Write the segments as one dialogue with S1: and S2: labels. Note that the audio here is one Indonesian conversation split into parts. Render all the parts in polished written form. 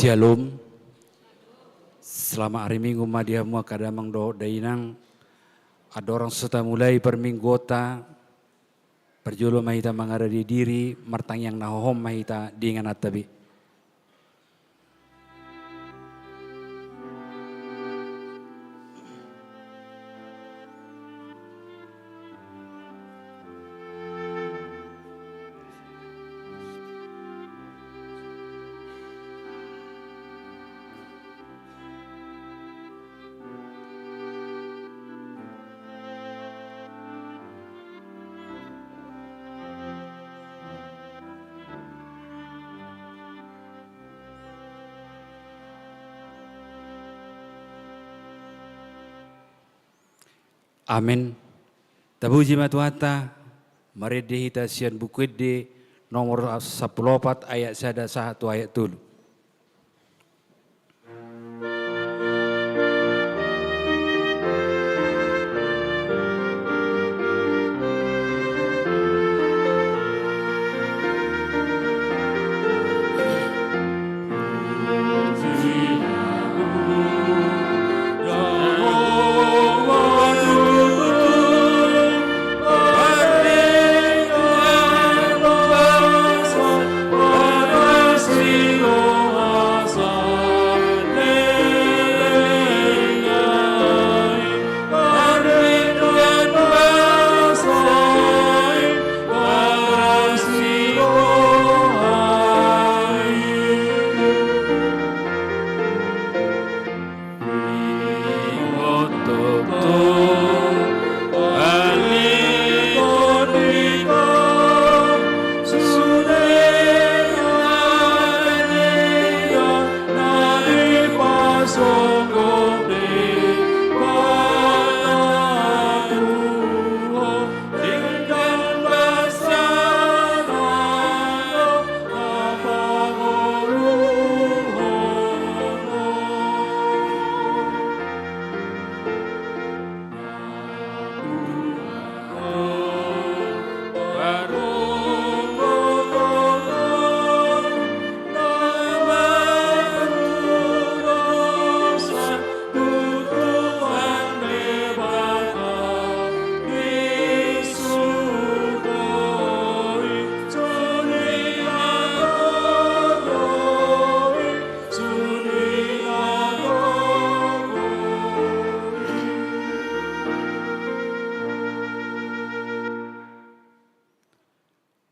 S1: Shalom. Selama hari Minggu madiamu kadamang do dainang adorang serta mulai perminggota perjolo mahita mangada di diri martang yang nahohom mahita dengan atabi. Amin. Tabuji matuata marede hita sian bukude nomor 14 ayat 1 ayat 7.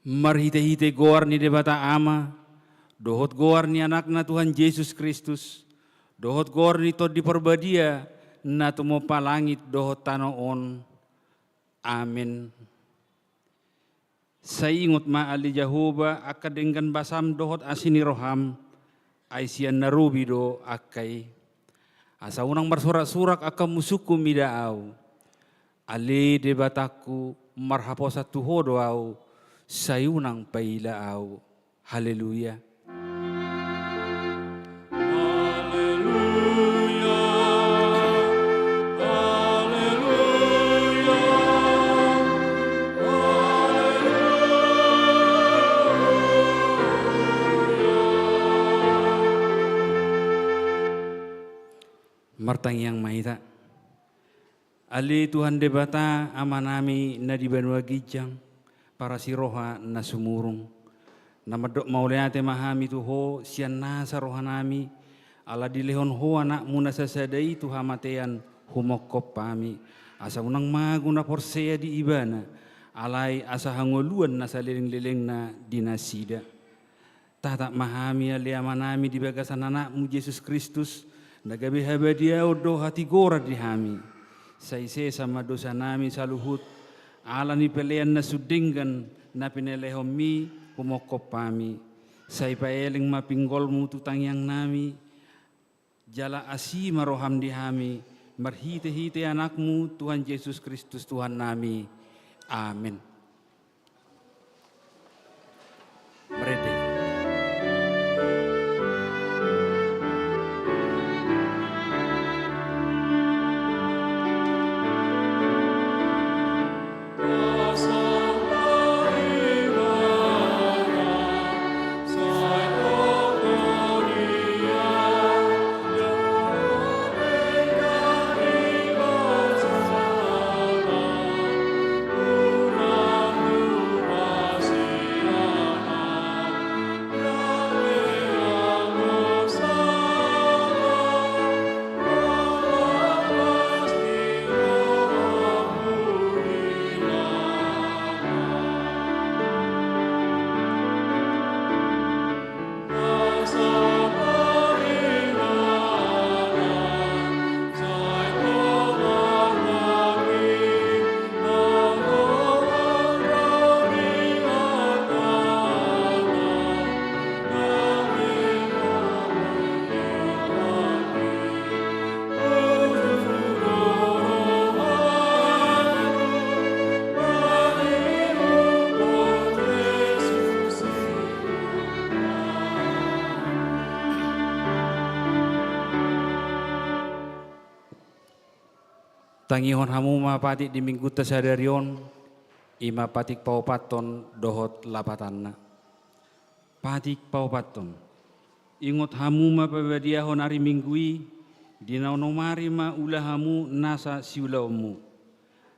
S1: Marhite-hite goar ni debata ama, dohot goar ni anakna Tuhan Yesus Kristus, dohot goar ni to di perbadia, na tumo palangit dohot tanoon. Amin. Saingot maali Jahoba akadenggan basam dohot asini roham, ay siyan narubido akay. Asa unang bersorak-sorak akam musuku midaaw. Ali debataku marhaposa tuhodo au. Sayunang pailaaw. Haleluya.
S2: Haleluya. Haleluya.
S1: Martang yang mahita. Ali Tuhan debata amanami na di Banua Gijang. Para si roha na sumurong. Na mauliate mahami tuho siyan nasa roha nami. Ala dilehon ho anak muna sasadai tuha matean humokop pami. Asa unang maguna porsea di ibana. Alay asa hangoluan na saliling-liling na dinasida. Tatak mahami aliaman nami di bagasan anakmu Yesus Kristus. Nagabi habadiao do hati gora di hami. Saise sama dosa nami saluhut. Ala ni pelean na sudinggan na pinelehom mi humokop pami. Say paeling mapinggol mu tutang yang nami. Jala asi maroham di hami. Marhite-hite anakmu Tuhan Yesus Kristus Tuhan nami. Amin. Merede.
S2: Gloria.
S1: Tangihon hamu mapatik di minggu tasadarion, ima patik paupaton dohot lapatanna. Patik paupaton, ingot hamu mapabadiahon hari minggui, dinaunomari ma ulah hamu nasa siulaumu.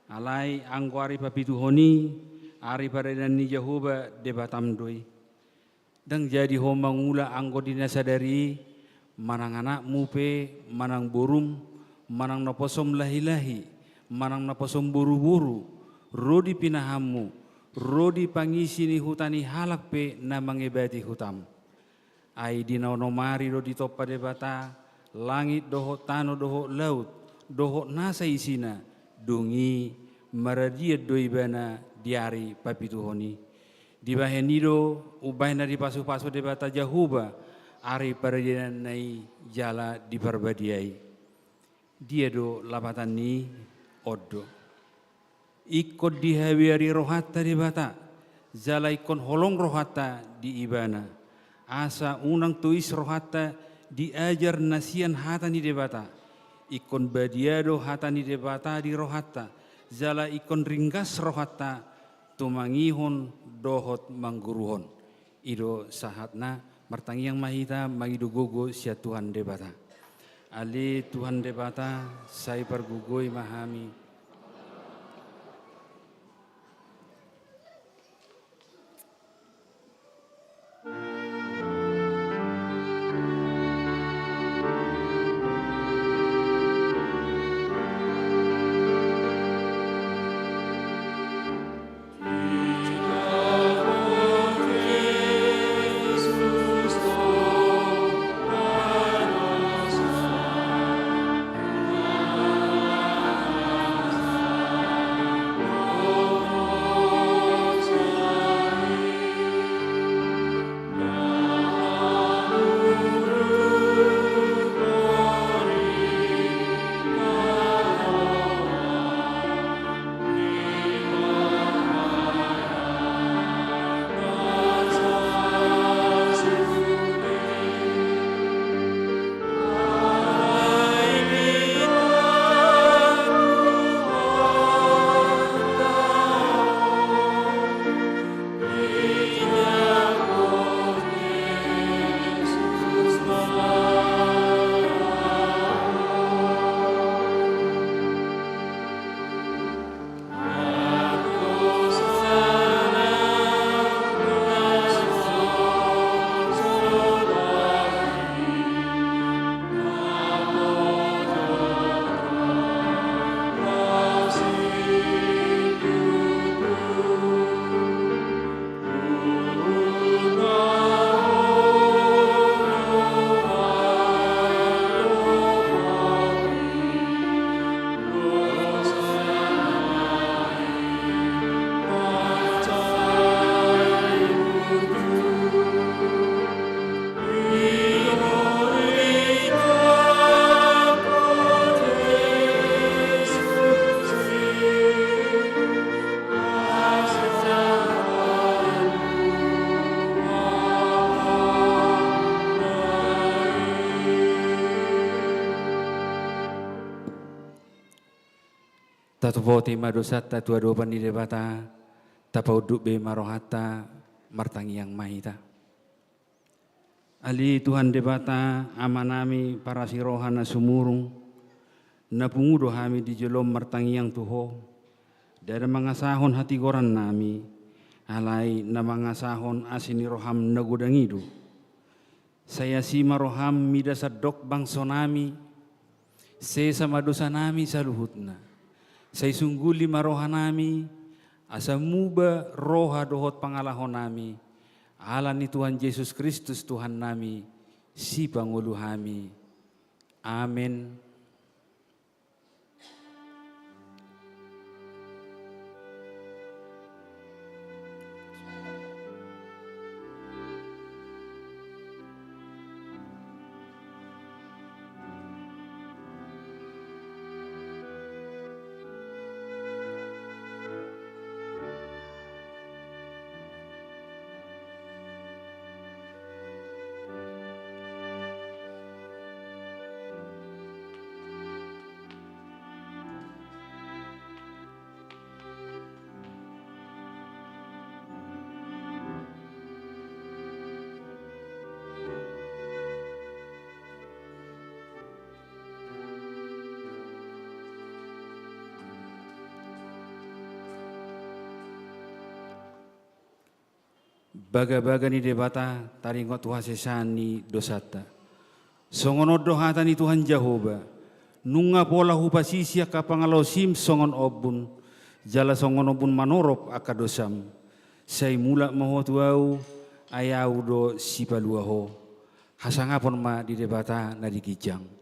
S1: Alai angko ari papituhoni, ari paredani Jehovah debatamdoi. Dan jadi homang ula angko dinasadari, manang anakmu pe, manang borum, manang naposom lahi-lahi, manang naposom buru-buru, rodi pinahamu, rodi pangisi ni hutani halak pe na mangebati hutam. Ai dinaunomari rodi topa debata, langit doho tano doho laut, doho nasa isina, dungi maradia doibana diari papituhoni. Di bahenido ubaina di pasu-pasu debata Jahuba, ari paradian nai jala di perbadiai. Dia do lapatan ni odo. Ikut dihawiari rohata debata, jala ikon holong rohata di ibana. Asa unang tuis rohata diajar nasian hata ni debata. Ikon badiado hata ni debata di rohata, jala ikon ringgas rohata tumangihon dohot mangguruhon. Ido sahatna martangi yang mahita magido gogo sia Tuhan debata. Ali Tuhan debata saya pergugoi mahami. Tatu poti madosata tua doban di debata, tapau duk be marohata, martangi yang mahita. Ali Tuhan debata amanami para sirohana sumurung, napungudo hami di jelom martangi yang tuho, dari mangasahon hati goran nami, alai na mangasahon asini roham nagudangidu. Saya si maroham midasadok bangsonami, sesa madosa nami saluhutna. Saya sungguli maroha nami, asa muba roha dohot pangalahon nami, ala ni Tuhan Yesus Kristus Tuhan nami, si pangulu hami. Amin. baga-baga ni debata taringot Tuhan sesani dosata. Songon dohata ni Tuhan Jehovah. Nunga pola hupasisia kapangalosim songon obun. Jala songon obun manorop akadosam. Say mula maho tuau ayau do sipaluaho. Hasangapon ma di debata na digijang.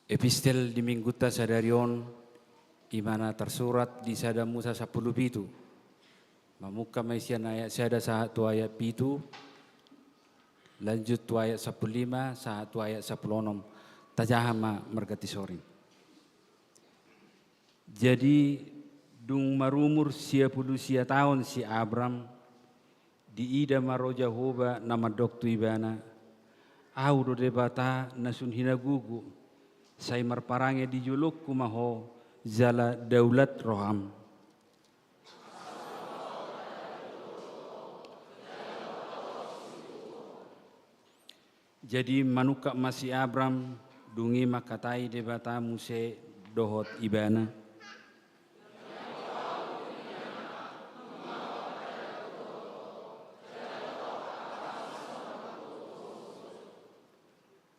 S1: Epistel di Mingguta Sadarion imana tersurat di sada Musa 10 pitu. Mamuka maisian ayat sada satu ayat pitu. Lanjut tu ayat 15 satu ayat 16. Tajahama mergati sorin. Jadi dung marumur sia puluh sia tahun si Abram di ida maro Jehovah nama doktu ibana. Au do debata nasun hina gugu. Sai marparange di juluk kumaho zala daulat roham. Jadi manuka masih Abram dungi makatai debata muse dohot ibana.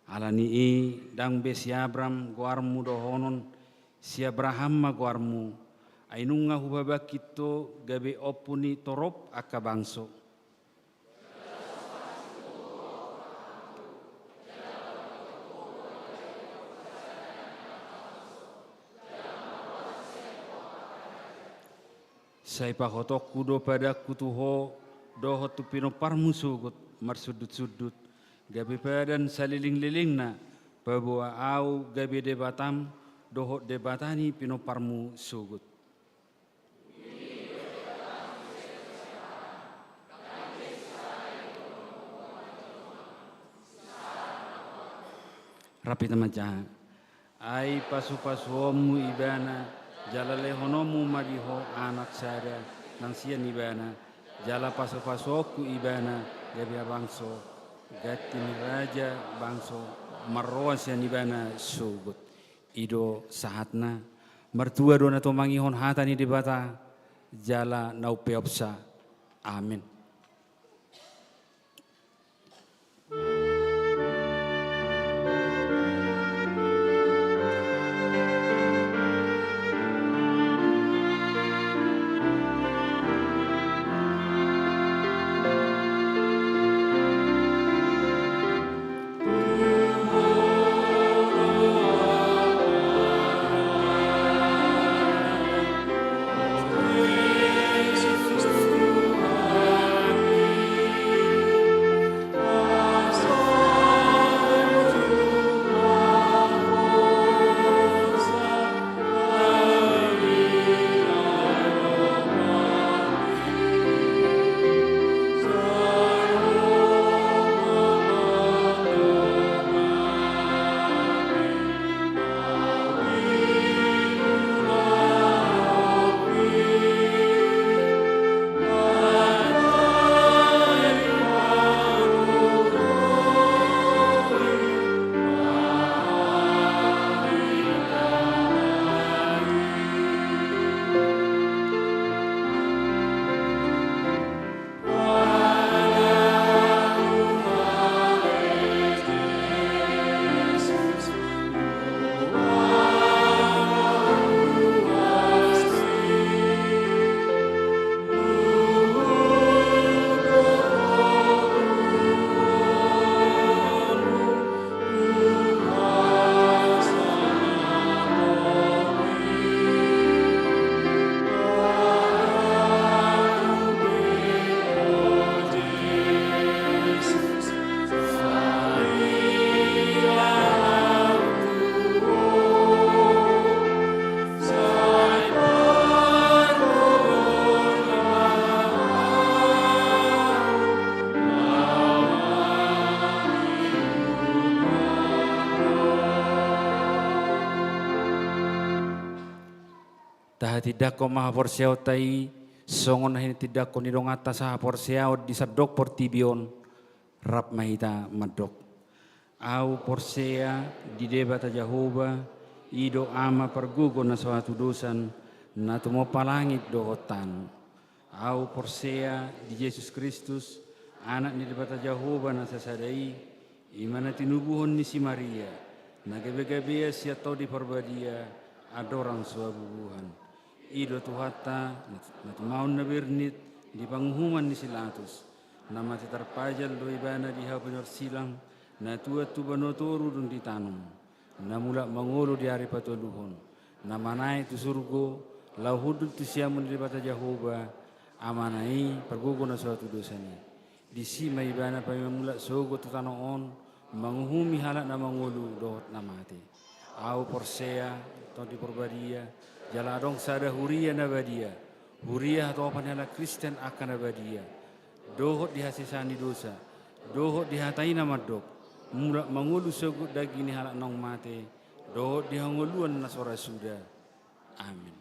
S1: Alani i dang be si Abram guarmu dohonon si Abraham ma guarmu ainunga hubabakito gabe opuni torop akabangso. Sai pahotok kudo pada kutuho dohot tu pino parmu sugut marsudut-sudut gabe padan saliling-lilingna bahwa au gabe debatam dohot debatani pino parmu sugut. Rapi tamaja ai pasu-pasuomu ibana jalale honomu mariho anak sada nang sian ibana jala pasu-pasuoku ibana gabi bangso gatin raja bangso marroas yang ibana sugut ido sahatna mertua dona to mangihon hatani di bata jala nau peopsa amin. Taha tidak ko maha porsiao tai songon hin tidak ko nidong atas saha porsiao di sadok portibion rap mahita madok. Au porsea di debata Jehovah ido ama pergugo na suatu dosan na tumo palangit dohotan. Au porsea di Yesus Kristus anak ni debata Jehovah na sasadai imana tinubuhon ni si Maria na gabe-gabe siya tau di perbadia adorang suabubuhan. Ido tuhata na tumaon na bernit di panghuman ni silatus na mati terpajal do ibana di hapunyor silang na tua tu banotoru dun ditanum na mula mangolo di hari patuluhon na manai tu surgo lau hudul tu siamun di bata Jehovah amanai pergugo na suatu dosani di sima ibana pa mula sogo tu tanoon manguhumi halak na mangolo dohot na mati au porsea to di porbadia jala dong sada huria na badia huria atau panela Kristen akan na badia dohot dihasisani dosa dohot dihatai nama dok mula mangulu sogut dagini halak nong mate dohot dihanguluan nasora sudah amin.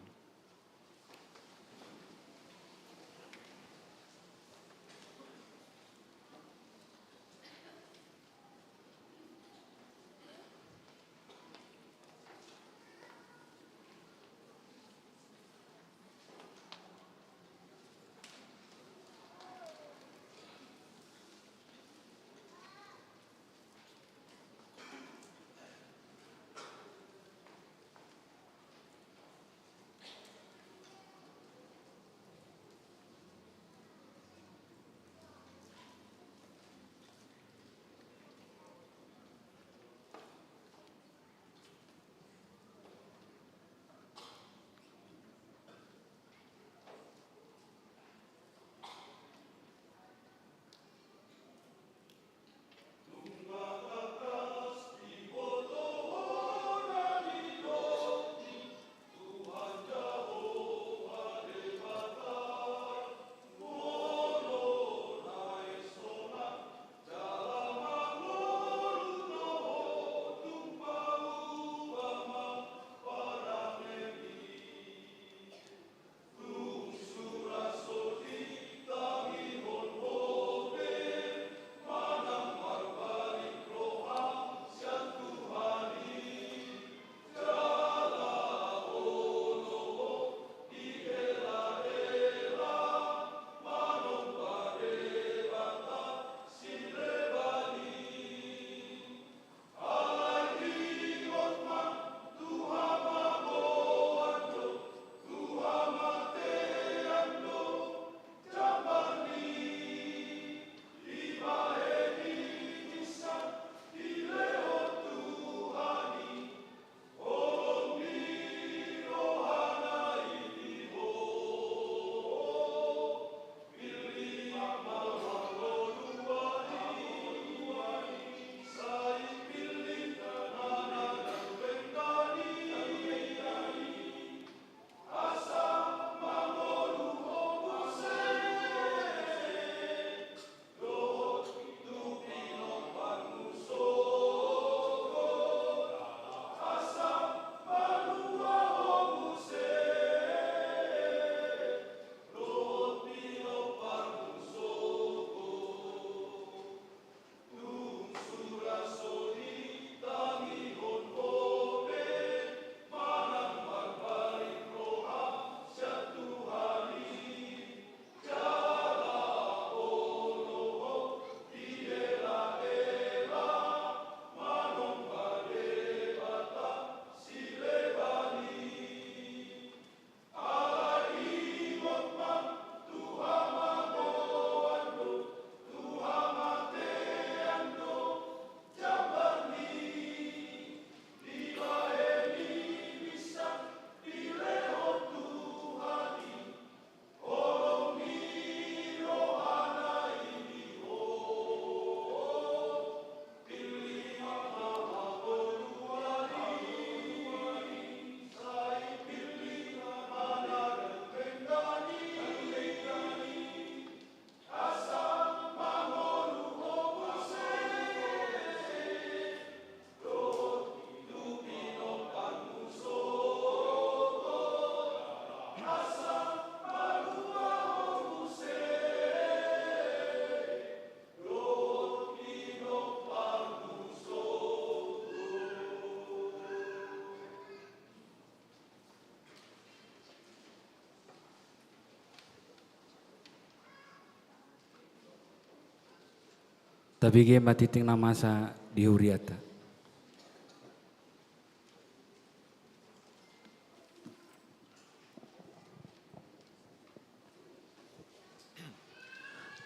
S1: Tapi ge matiting namasa di huriata.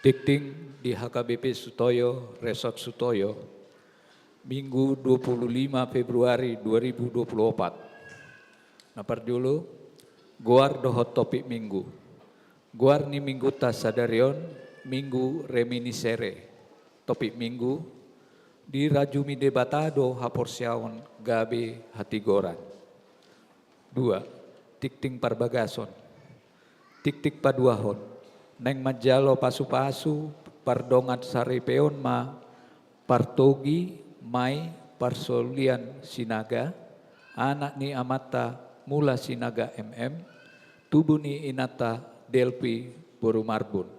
S3: Dikting di HKBP Sutoyo, Resort Sutoyo, Minggu 25 Februari 2024. Napar dulu, Goar dohot topik minggu. Goar ni minggu tas sadarion, minggu reminiscere. Topik minggu, di rajumi debatado haporsiaon gabe hatigoran. 2. Tikting parbagason. Tik-tik paduahon. Neng majalo pasu-pasu, pardongat sarepeon ma, partogi, mai, parsolian sinaga, anak ni amata mula sinaga tubuh ni inata delpi boru marbun.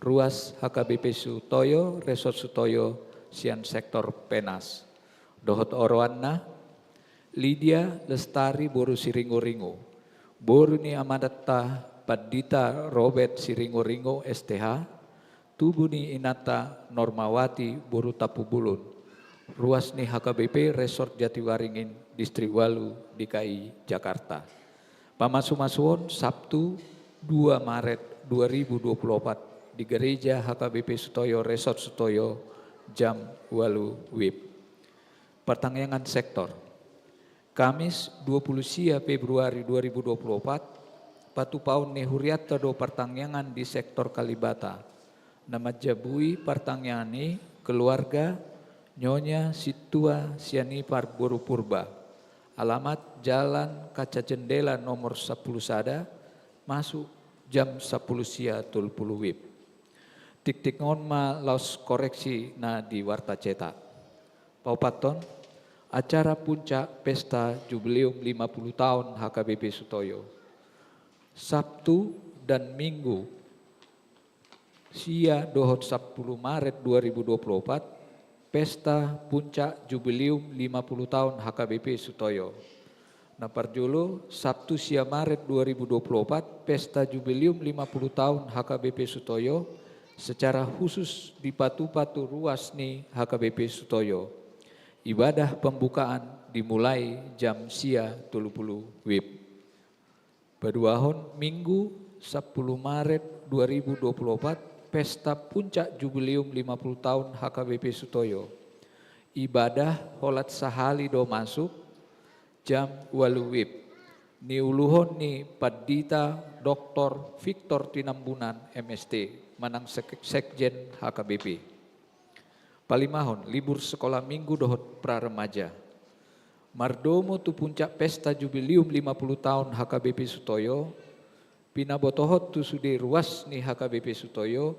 S3: Ruas HKBP Sutoyo, Resort Sutoyo, sian sektor penas. Dohot oroanna, Lydia Lestari boru siringo-ringo. Boru ni amata Padita Robert Siringo-ringo STH, tubuh ni inata Normawati boru tapu bulun. Ruas ni HKBP Resort Jatiwaringin, Distrik Walu, DKI Jakarta. Pamasu-masuon Sabtu 2 Maret 2024 di Gereja HKBP Sutoyo Resort Sutoyo jam Walu WIB. Pertanyaan sektor. Kamis 20 Februari 2024 patu paun ni huriata do pertanyaan di sektor Kalibata. Nama jabui pertanyaan ni keluarga Nyonya Situa Sianipar Boru Purba. Alamat Jalan Kaca Jendela nomor 10 Sada, masuk jam 10 sia tulpulu WIB. Tik-tik ngonma laos koreksi na di warta cetak. Paupaton, acara puncak pesta jubileum 50 tahun HKBP Sutoyo. Sabtu dan Minggu, sia dohot 10 Maret 2024, pesta puncak jubileum 50 tahun HKBP Sutoyo. Napar julu, Sabtu sia Maret 2024, pesta jubileum 50 tahun HKBP Sutoyo, secara khusus di patu-patu ruas nih HKBP Sutoyo. Ibadah pembukaan dimulai jam sia 30 WIB. Baduahon Minggu 10 Maret 2024 pesta puncak jubileum 50 tahun HKBP Sutoyo. Ibadah holat sahali do masuk jam walu WIB. Ni uluhon ni Padita Dr. Victor Tinambunan MST manang sekjen HKBP. Palimahon libur sekolah minggu dohot pra remaja. Mardomo tu puncak pesta jubileum 50 tahun HKBP Sutoyo, pinabotohot tu sude ruas ni HKBP Sutoyo,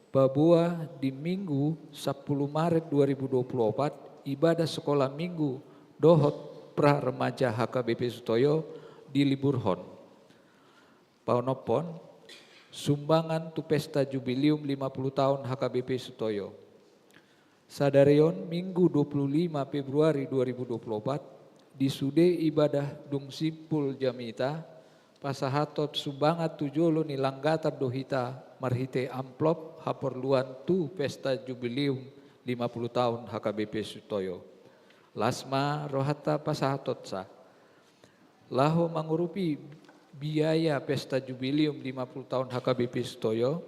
S3: babua di Minggu 10 Maret 2024 ibadah sekolah minggu dohot pra remaja HKBP Sutoyo di Liburhon. Paunopon, sumbangan tu pesta jubileum 50 tahun HKBP Sutoyo. Sadarion Minggu 25 Februari 2024 di sude ibadah dung simpul jamita pasahatot sumbangat tujolo ni langgatar dohita marhite amplop haporluan tu pesta jubileum 50 tahun HKBP Sutoyo. Lasma rohata pasahatot sa. Laho mangurupi biaya pesta jubileum 50 tahun HKBP Sutoyo,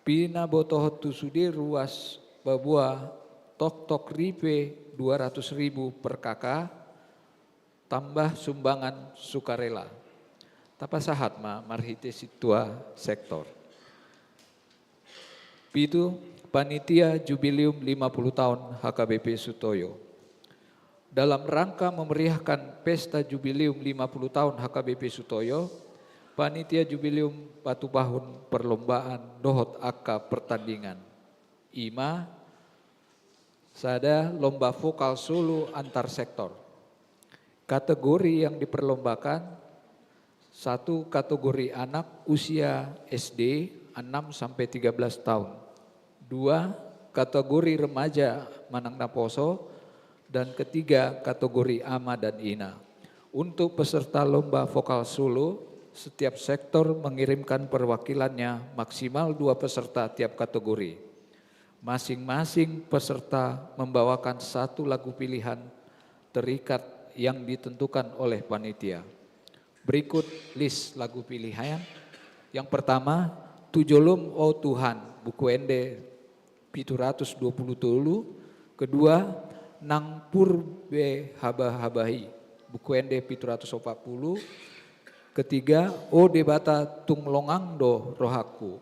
S3: pina botohot tu sude ruas babua tok ripe 200.000 per kakak, tambah sumbangan sukarela. Tapasahat ma marhite situa sektor. Pitu panitia jubileum 50 tahun HKBP Sutoyo. Dalam rangka memeriahkan pesta jubileum 50 tahun HKBP Sutoyo, panitia jubileum batu bahun perlombaan dohot aka pertandingan. Ima sada lomba vokal solo antar sektor. Kategori yang diperlombakan, 1 kategori anak usia SD 6-13 tahun. 2 kategori remaja manang naposo, dan 3 kategori ama dan ina. Untuk peserta lomba vokal solo, setiap sektor mengirimkan perwakilannya maksimal 2 peserta tiap kategori. Masing-masing peserta membawakan satu lagu pilihan terikat yang ditentukan oleh panitia. Berikut list lagu pilihan. Yang pertama, Tujolum O Tuhan, buku ende 720 tulu. Kedua, Nang Purbe Habahabahi, buku ende 740. Ketiga, O Debata Tunglongangdo Rohaku.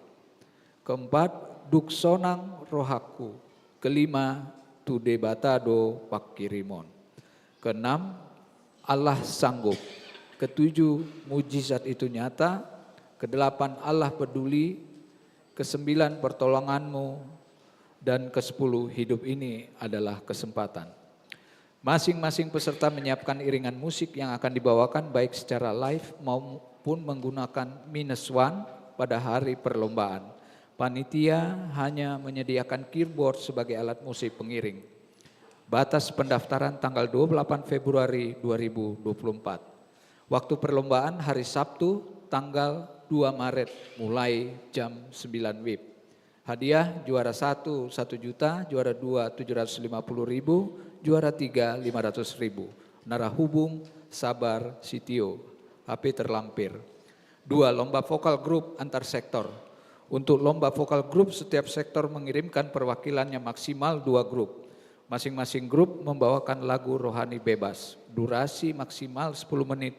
S3: Keempat, Duksonang Rohaku. Kelima, Tu Debata Do Pakirimon. Keenam, Allah sanggup. Ketujuh, mujizat itu nyata. Kedelapan, Allah peduli. Kesembilan, pertolonganmu. Dan kesepuluh, hidup ini adalah kesempatan. Masing-masing peserta menyiapkan iringan musik yang akan dibawakan baik secara live maupun menggunakan -1 pada hari perlombaan. Panitia hanya menyediakan keyboard sebagai alat musik pengiring. Batas pendaftaran tanggal 28 Februari 2024. Waktu perlombaan hari Sabtu tanggal 2 Maret mulai jam 9 WIB. Hadiah juara 1 1 juta, juara 2 750.000, juara 3 500.000. Narahubung Sabar Sitio, HP terlampir. 2. Lomba vokal grup antar sektor. Untuk lomba vokal grup setiap sektor mengirimkan perwakilannya maksimal 2 grup. Masing-masing grup membawakan lagu rohani bebas. Durasi maksimal 10 menit.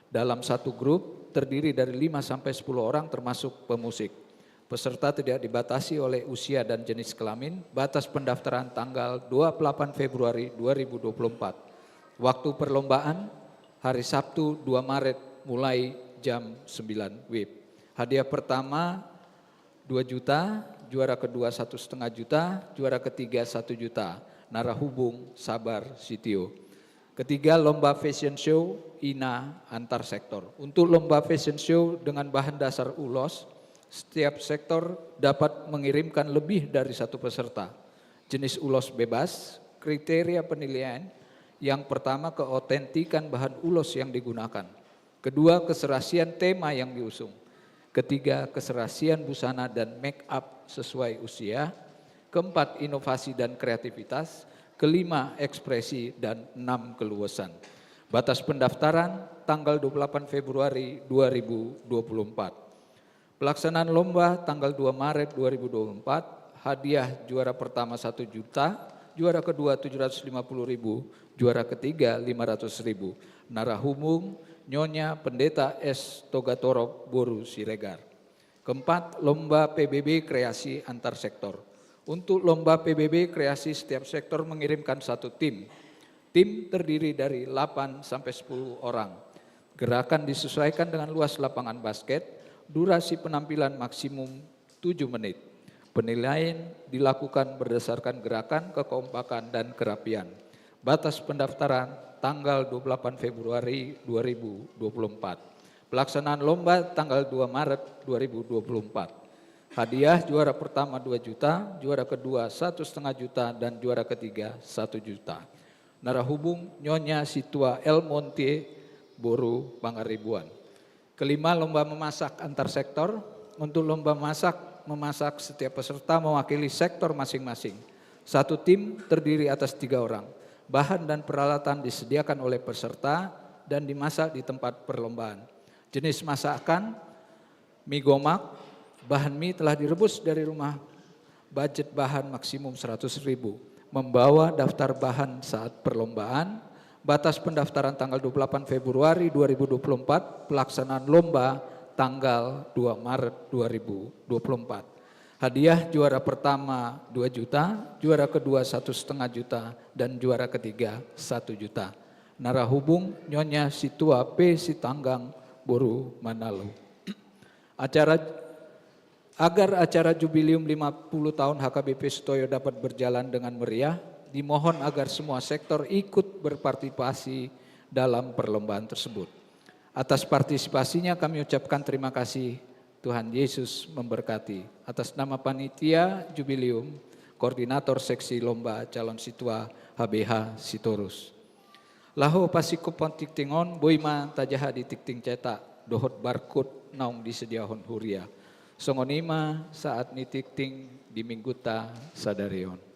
S3: Dalam satu grup terdiri dari 5 sampai 10 orang termasuk pemusik. Peserta tidak dibatasi oleh usia dan jenis kelamin. Batas pendaftaran tanggal 28 Februari 2024. Waktu perlombaan hari Sabtu 2 Maret mulai jam 9 WIB. Hadiah pertama 2 juta, juara kedua 1,5 juta, juara ketiga 1 juta. Narahubung Sabar Sitio. Ketiga, lomba fashion show INA antar sektor. Untuk lomba fashion show dengan bahan dasar ulos, setiap sektor dapat mengirimkan lebih dari 1 peserta. Jenis ulos bebas, kriteria penilaian yang pertama keotentikan bahan ulos yang digunakan. Kedua, keserasian tema yang diusung. Ketiga, keserasian busana dan make up sesuai usia. Keempat, inovasi dan kreativitas. Kelima, ekspresi, dan 6, keluasan. Batas pendaftaran tanggal 28 Februari 2024. Pelaksanaan lomba tanggal 2 Maret 2024, hadiah juara pertama 1 juta, juara kedua 750.000, juara ketiga 500.000. Narahubung Nyonya Pendeta S. Togatorok Boru Siregar. Keempat, lomba PBB kreasi antar sektor. Untuk lomba PBB kreasi setiap sektor mengirimkan 1 tim. Tim terdiri dari 8 sampai 10 orang. Gerakan disesuaikan dengan luas lapangan basket, durasi penampilan maksimum 7 menit. Penilaian dilakukan berdasarkan gerakan, kekompakan, dan kerapian. Batas pendaftaran tanggal 28 Februari 2024. Pelaksanaan lomba tanggal 2 Maret 2024. Hadiah juara pertama 2 juta, juara kedua 1,5 juta, dan juara ketiga 1 juta. Narahubung Nyonya Situa El Monte Boru Pangaribuan. Kelima, lomba memasak antar sektor. Untuk lomba memasak setiap peserta mewakili sektor masing-masing. 1 tim terdiri atas 3 orang. Bahan dan peralatan disediakan oleh peserta dan dimasak di tempat perlombaan. Jenis masakan, mie gomak, bahan mie telah direbus dari rumah. Budget bahan maksimum 100.000. Membawa daftar bahan saat perlombaan. Batas pendaftaran tanggal 28 Februari 2024, pelaksanaan lomba tanggal 2 Maret 2024. Hadiah juara pertama 2 juta, juara kedua 1,5 juta, dan juara ketiga 1 juta. Narahubung Nyonya Situa P. Sitanggang Boru Manalo. Agar acara Jubilium 50 tahun HKBP Sutoyo dapat berjalan dengan meriah, dimohon agar semua sektor ikut berpartisipasi dalam perlombaan tersebut. Atas partisipasinya kami ucapkan terima kasih. Tuhan Yesus memberkati. Atas nama panitia Jubilium, Koordinator Seksi Lomba Calon Situa HBH Sitorus. Laho pasiko pontik tingon, boima tajaha di tikting cetak, dohot barcode naung disediahon huria. Songonima saat nitikting di minggu ta sadarion.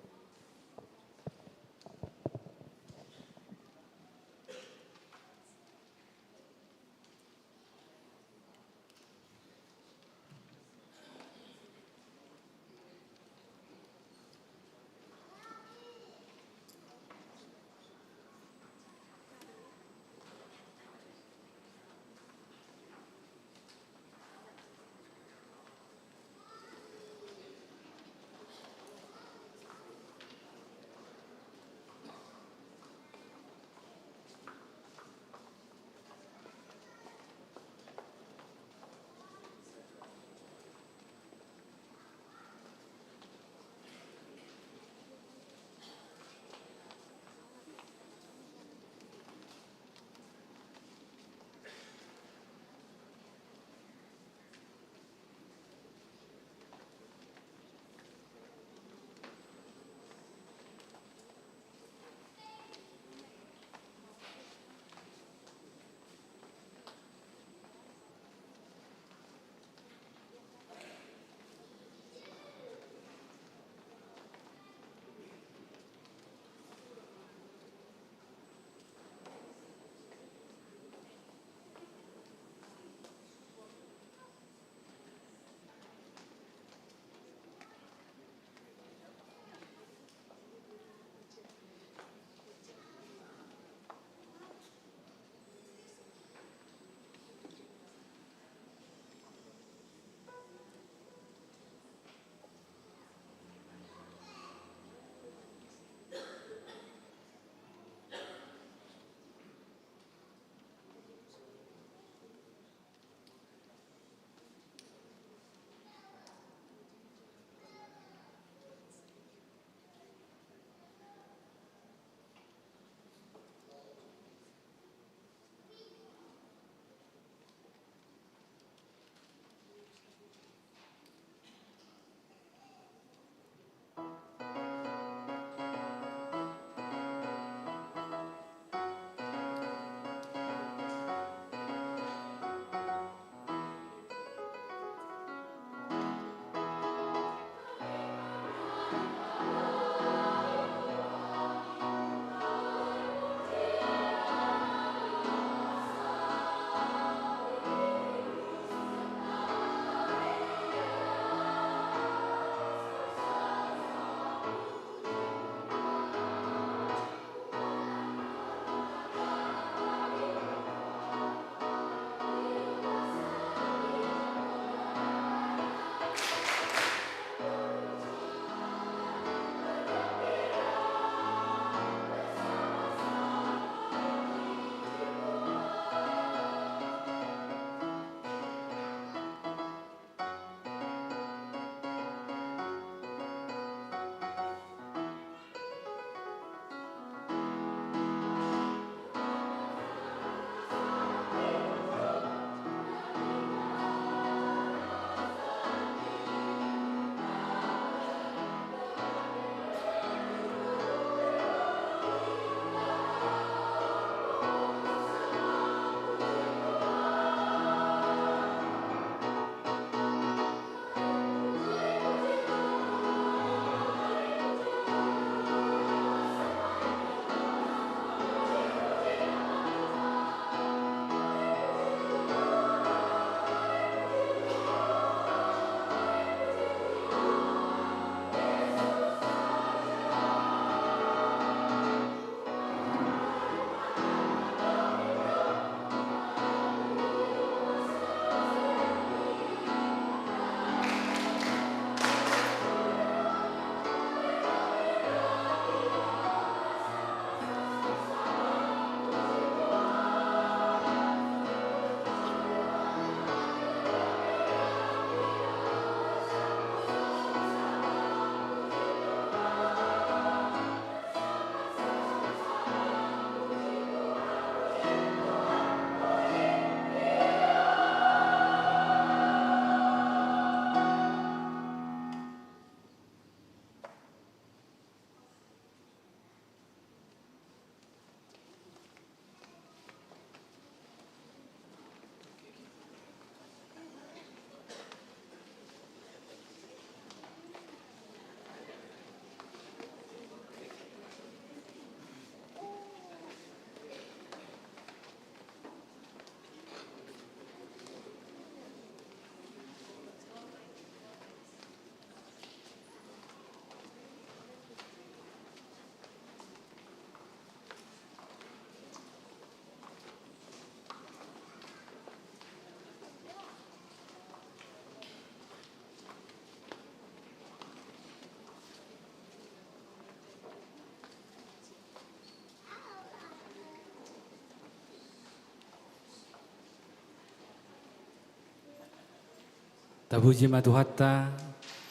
S1: Tabuji matuhatta,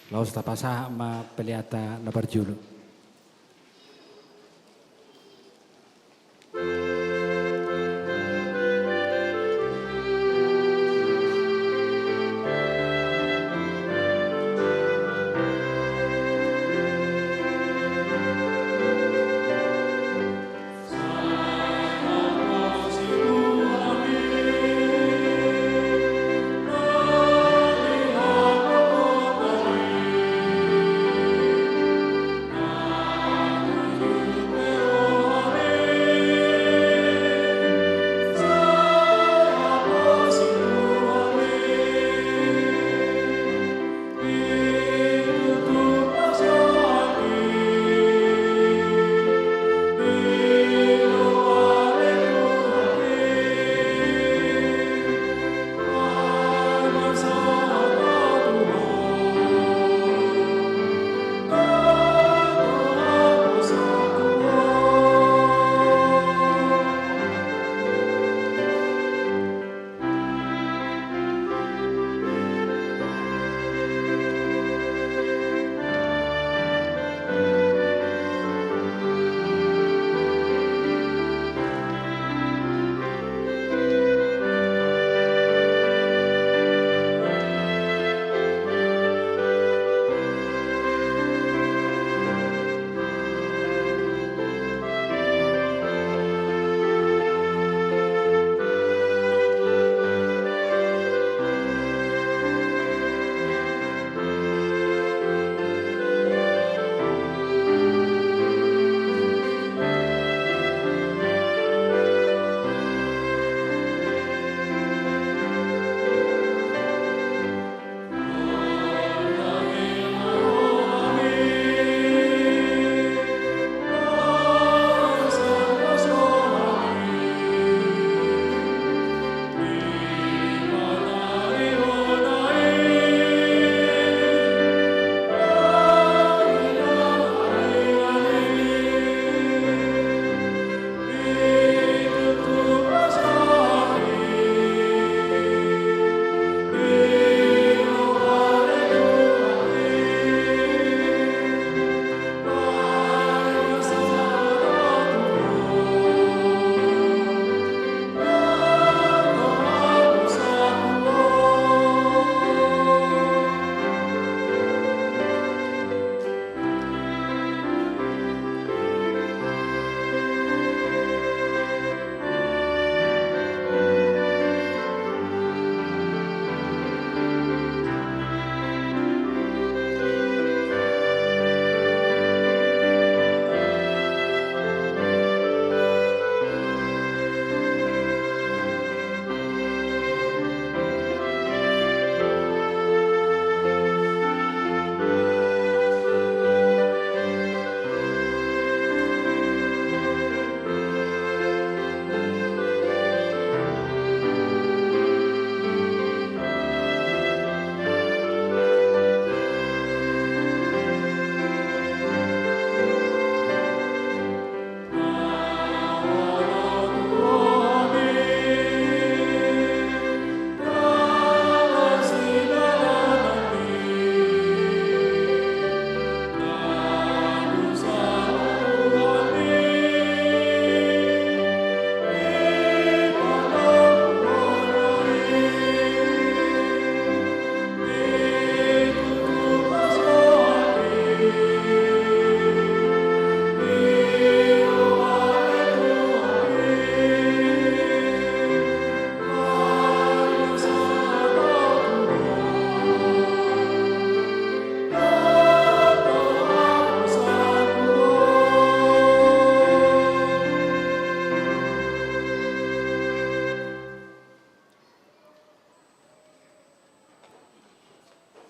S1: laos tapasa ma peliata na barjulu.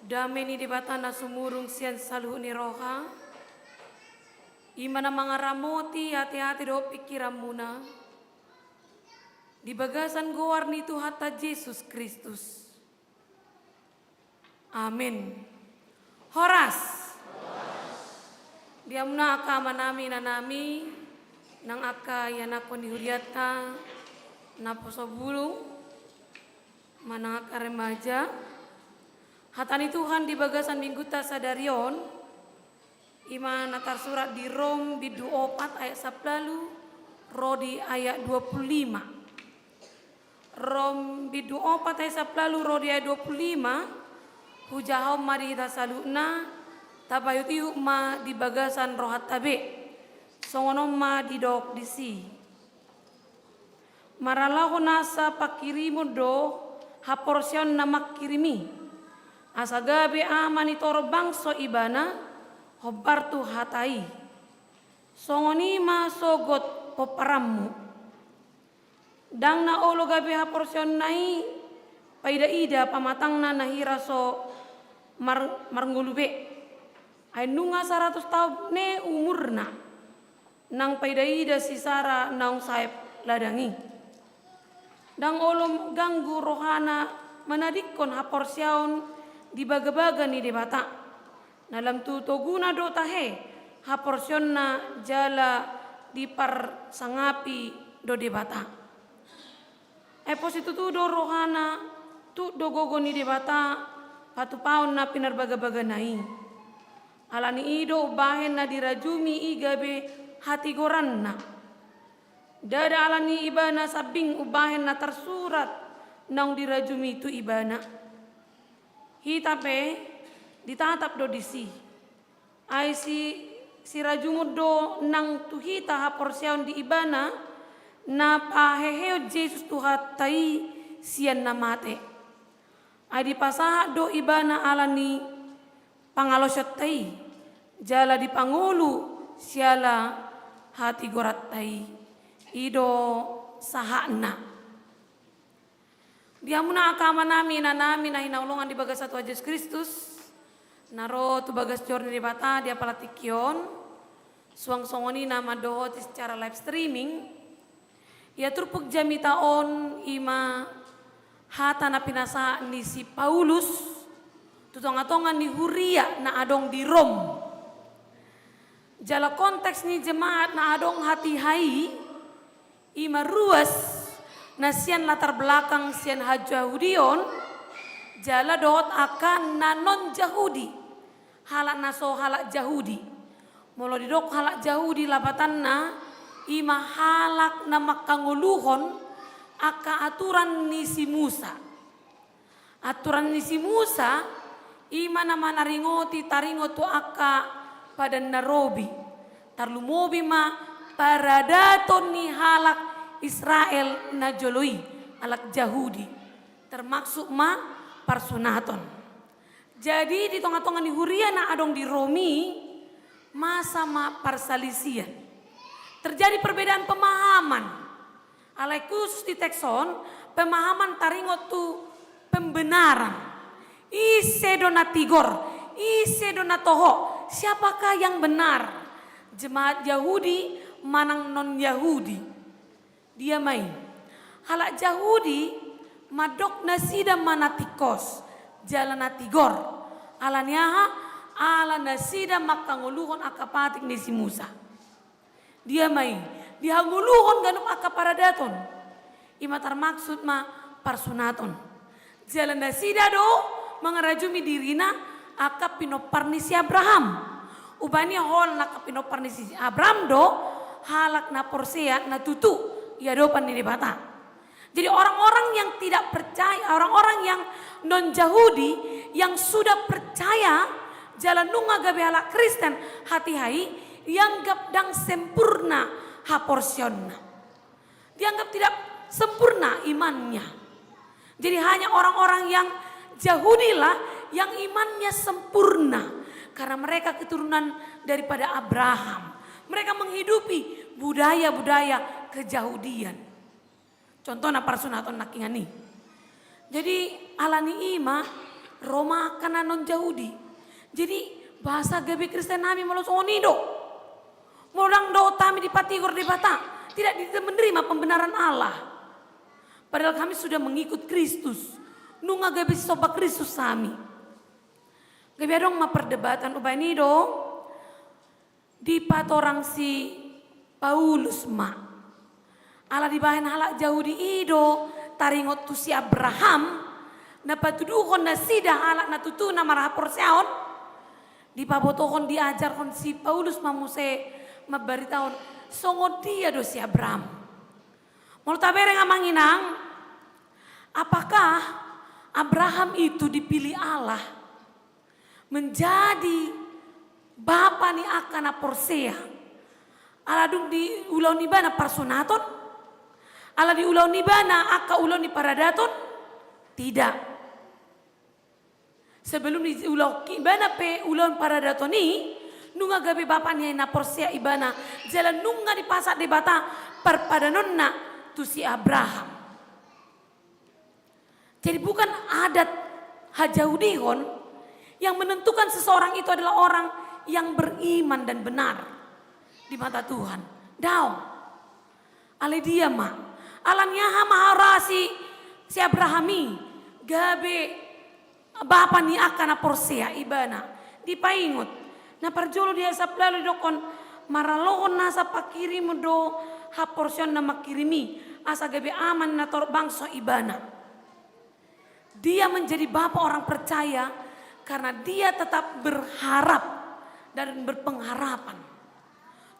S4: Dameni di batana sumurung sian saluh ni roha. Imana mangaramoti hati-hati do pikiran muna. Di bagasan goar ni Tuhata Yesus Kristus. Amin. Horas. Diamna aka manami nanami nang aka yanakon di huriata naposo bulu manang aka remaja Hatani Tuhan di bagasan minggu tasadarion ima natar surat di Rom bidu 4 ayat 10 rodi ayat 25. Rom bidu 4 ayat 10 rodi ayat 25 hujahom mari tasaluna tabayut iu ma di bagasan rohat tabe songonom ma di dok disi maralahu nasa pakirimu do haporsion namak kirimi asagabe amani toro bangso ibana hobartu hatai songoni ma sogot poparamu dang na olo gabe haporsion nai paida ida pamatang na nahira so marngulube ay nunga 100 tahun ne umurna nang paida ida sisara naung saep ladangi dang olo ganggu rohana manadikon haporsion di baga-baga ni debata dalam tu toguna do tahe haporsion na jala di par sangapi do debata positu tu do rohana tu do gogo ni debata patu paun na pinar baga-baga nai alani ido bahen na dirajumi igabe hati goran na dada alani ibana sabing ubahen na tersurat naung dirajumi itu ibana hitape ditatap do disi ai si rajumud do nang tuhita haporsiaon di ibana na paheheo Jesus tuhatai sian namate ai di pasaha do ibana alani pangalosot tai jala di pangulu siala hati gorat tai ido sahana diamuna akama nami na hinaulungan di bagas satu Yesus Kristus naro tu bagas jorni di bata dia palatikion suang songoni nama dohot secara live streaming ya turpuk jami taon ima hata na pinasa ni si Paulus tutonga-tonga ni Huria na adong di Rom jala konteks ni jemaat na adong hati hai ima ruas na sian latar belakang sian hajahudion jala dohot akan na non jahudi halak naso halak jahudi molo didok halak jahudi labatan na ima halak na makanguluhon aka aturan ni si Musa ima na manaringoti taringo tu aka pada narobi tarlumobi ma paradaton ni halak Israel na joloi alak Yahudi termaksud ma parsunaton. Jadi di tengah-tengah ni Huria na adong di Romi masa ma parsalisian. Terjadi perbedaan pemahaman. Alai khusus di tekson pemahaman taringot tu pembenaran. Ise donatigor, ise donatoho. Siapakah yang benar? Jemaat Yahudi manang non Yahudi. Dia main halak Yahudi madok nasida manatikos jalan natigor alaniaha ala nasida makanguluhon akapatik ni si Musa dia main dia nguluhon ganum akaparadaton ima termaksud ma parsunaton jalan nasida do mengerajumi dirina akap pinoparnisi Abraham ubani hol nak pinoparnisi Abraham do halak na porsea na tutu ya dopan di bata. Jadi orang-orang yang tidak percaya, orang-orang yang non Yahudi yang sudah percaya jalan nunga gabe ala Kristen hati hai dianggap dang sempurna haporsionna. Dianggap tidak sempurna imannya. Jadi hanya orang-orang yang Yahudi lah yang imannya sempurna karena mereka keturunan daripada Abraham. Mereka menghidupi budaya-budaya kejahudian. Contohnya parsunaton nakingani. Jadi alani ima Roma kana non Yahudi. Jadi bahasa gabe Kristen nami malos onido. Modang do tami di patigor di bata. Tidak menerima pembenaran Allah. Padahal kami sudah mengikut Kristus. Nunga gabe soba Kristus sami. Gabe dong ma perdebatan ubanido. Di patorang si Paulus ma ala di bahan halak Yahudi ido taringot tu si Abraham na patuduhon na sida halak na tutu na marahapor siyaon. Di pabotohon diajarkon si Paulus mamuse mabaritahon songod dia do si Abraham. Mau tabere nga manginang, apakah Abraham itu dipilih Allah menjadi bapa ni akan Porsea? Aladung di ulau ni bana parsunaton? Ala di ulau ni bana aka ulau ni paradaton? Tidak. Sebelum di ulau ibana pe ulau paradaton ni, nunga gabe bapa ni na Porsea ibana jalan nunga di pasar de bata perpadanonna tu si Abraham. Jadi bukan adat Hajahudihon yang menentukan seseorang itu adalah orang yang beriman dan benar di mata Tuhan. Daung. Ale dia ma. Alannya maharasi si Abrahami. Gabe bapa ni akan Porsea ibana. Dipaingot. Na parjolo dia saplalu dokon maralohon nasa pakirimu do ha porsion na makirimi. Asa gabe aman na tor bangso ibana. Dia menjadi bapak orang percaya karena dia tetap berharap dan berpengharapan.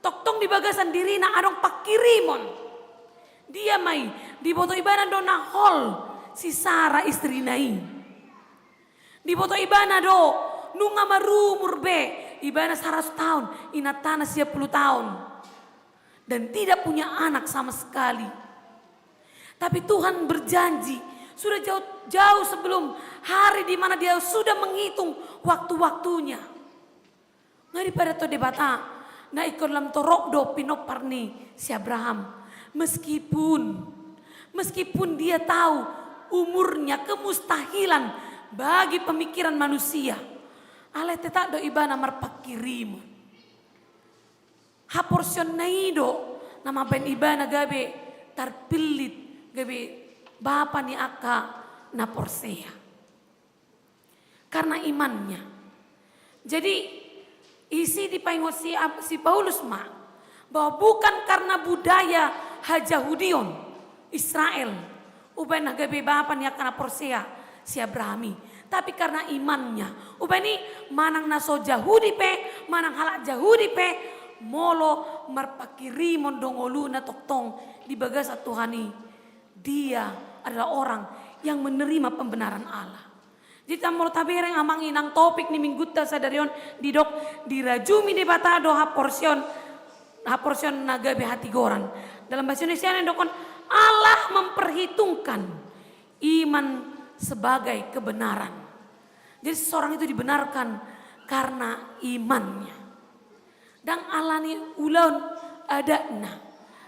S4: Tok-tong di bagasan diri na adong pakirimon. Dia mai di boto ibana do na hol si Sarah istri nai. Di boto ibana do nunga marumur be ibana 100 tahun inatana 10 tahun. Dan tidak punya anak sama sekali. Tapi Tuhan berjanji sudah jauh sebelum hari di mana dia sudah menghitung waktu-waktunya. Ngari pada to debata na ikon lam torok do pinoparni si Abraham. Meskipun dia tahu umurnya kemustahilan bagi pemikiran manusia. Ale tetap do ibana marpakirimu. Ha porsion naido nama ben ibana gabe tarpilit gabe bapa ni aka na Porsea. Karena imannya. Jadi isi dipaingot si Paulus ma bahwa bukan karena budaya Hajahudion Israel ubai na gabe bapa ni aka na Porsea si Abrahami, tapi karena imannya. Ubai ni manang naso Jahudi pe, manang halak Jahudi pe molo marpakirimon dongolu na toktong di bagasa Tuhani. Dia adalah orang yang menerima pembenaran Allah. Jika mau tabereng amang inang topik ni mingguta sadarion didok dirajumi di batado ha porsion nagabe hati goran. Dalam bahasa Indonesia dokon Allah memperhitungkan iman sebagai kebenaran. Jadi seseorang itu dibenarkan karena imannya. Dan Allah ni ulaun adakna.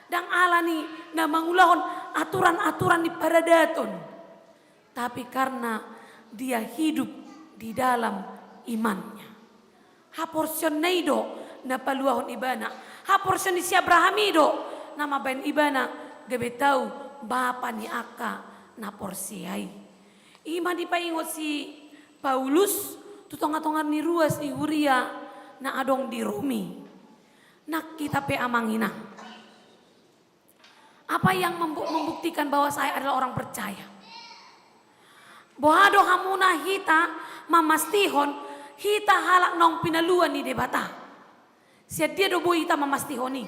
S4: Dan Allah ni namang ulaun aturan-aturan di paradaton. Tapi karena dia hidup di dalam imannya. Ha porsion naido na paluahon ibana. Ha porsion di si Abrahamido nama ben ibana gabe tahu bapa ni aka na porsiai. Iman dipaingot si Paulus tutonga-tongan ni ruas ni Huria na adong di Rumi. Nak kita pe amangina. Apa yang membuktikan bahwa saya adalah orang percaya? Bohado hamuna hita mamastihon hita halak nong pinaluan ni debata. Siat dia do boy hita mamastihoni.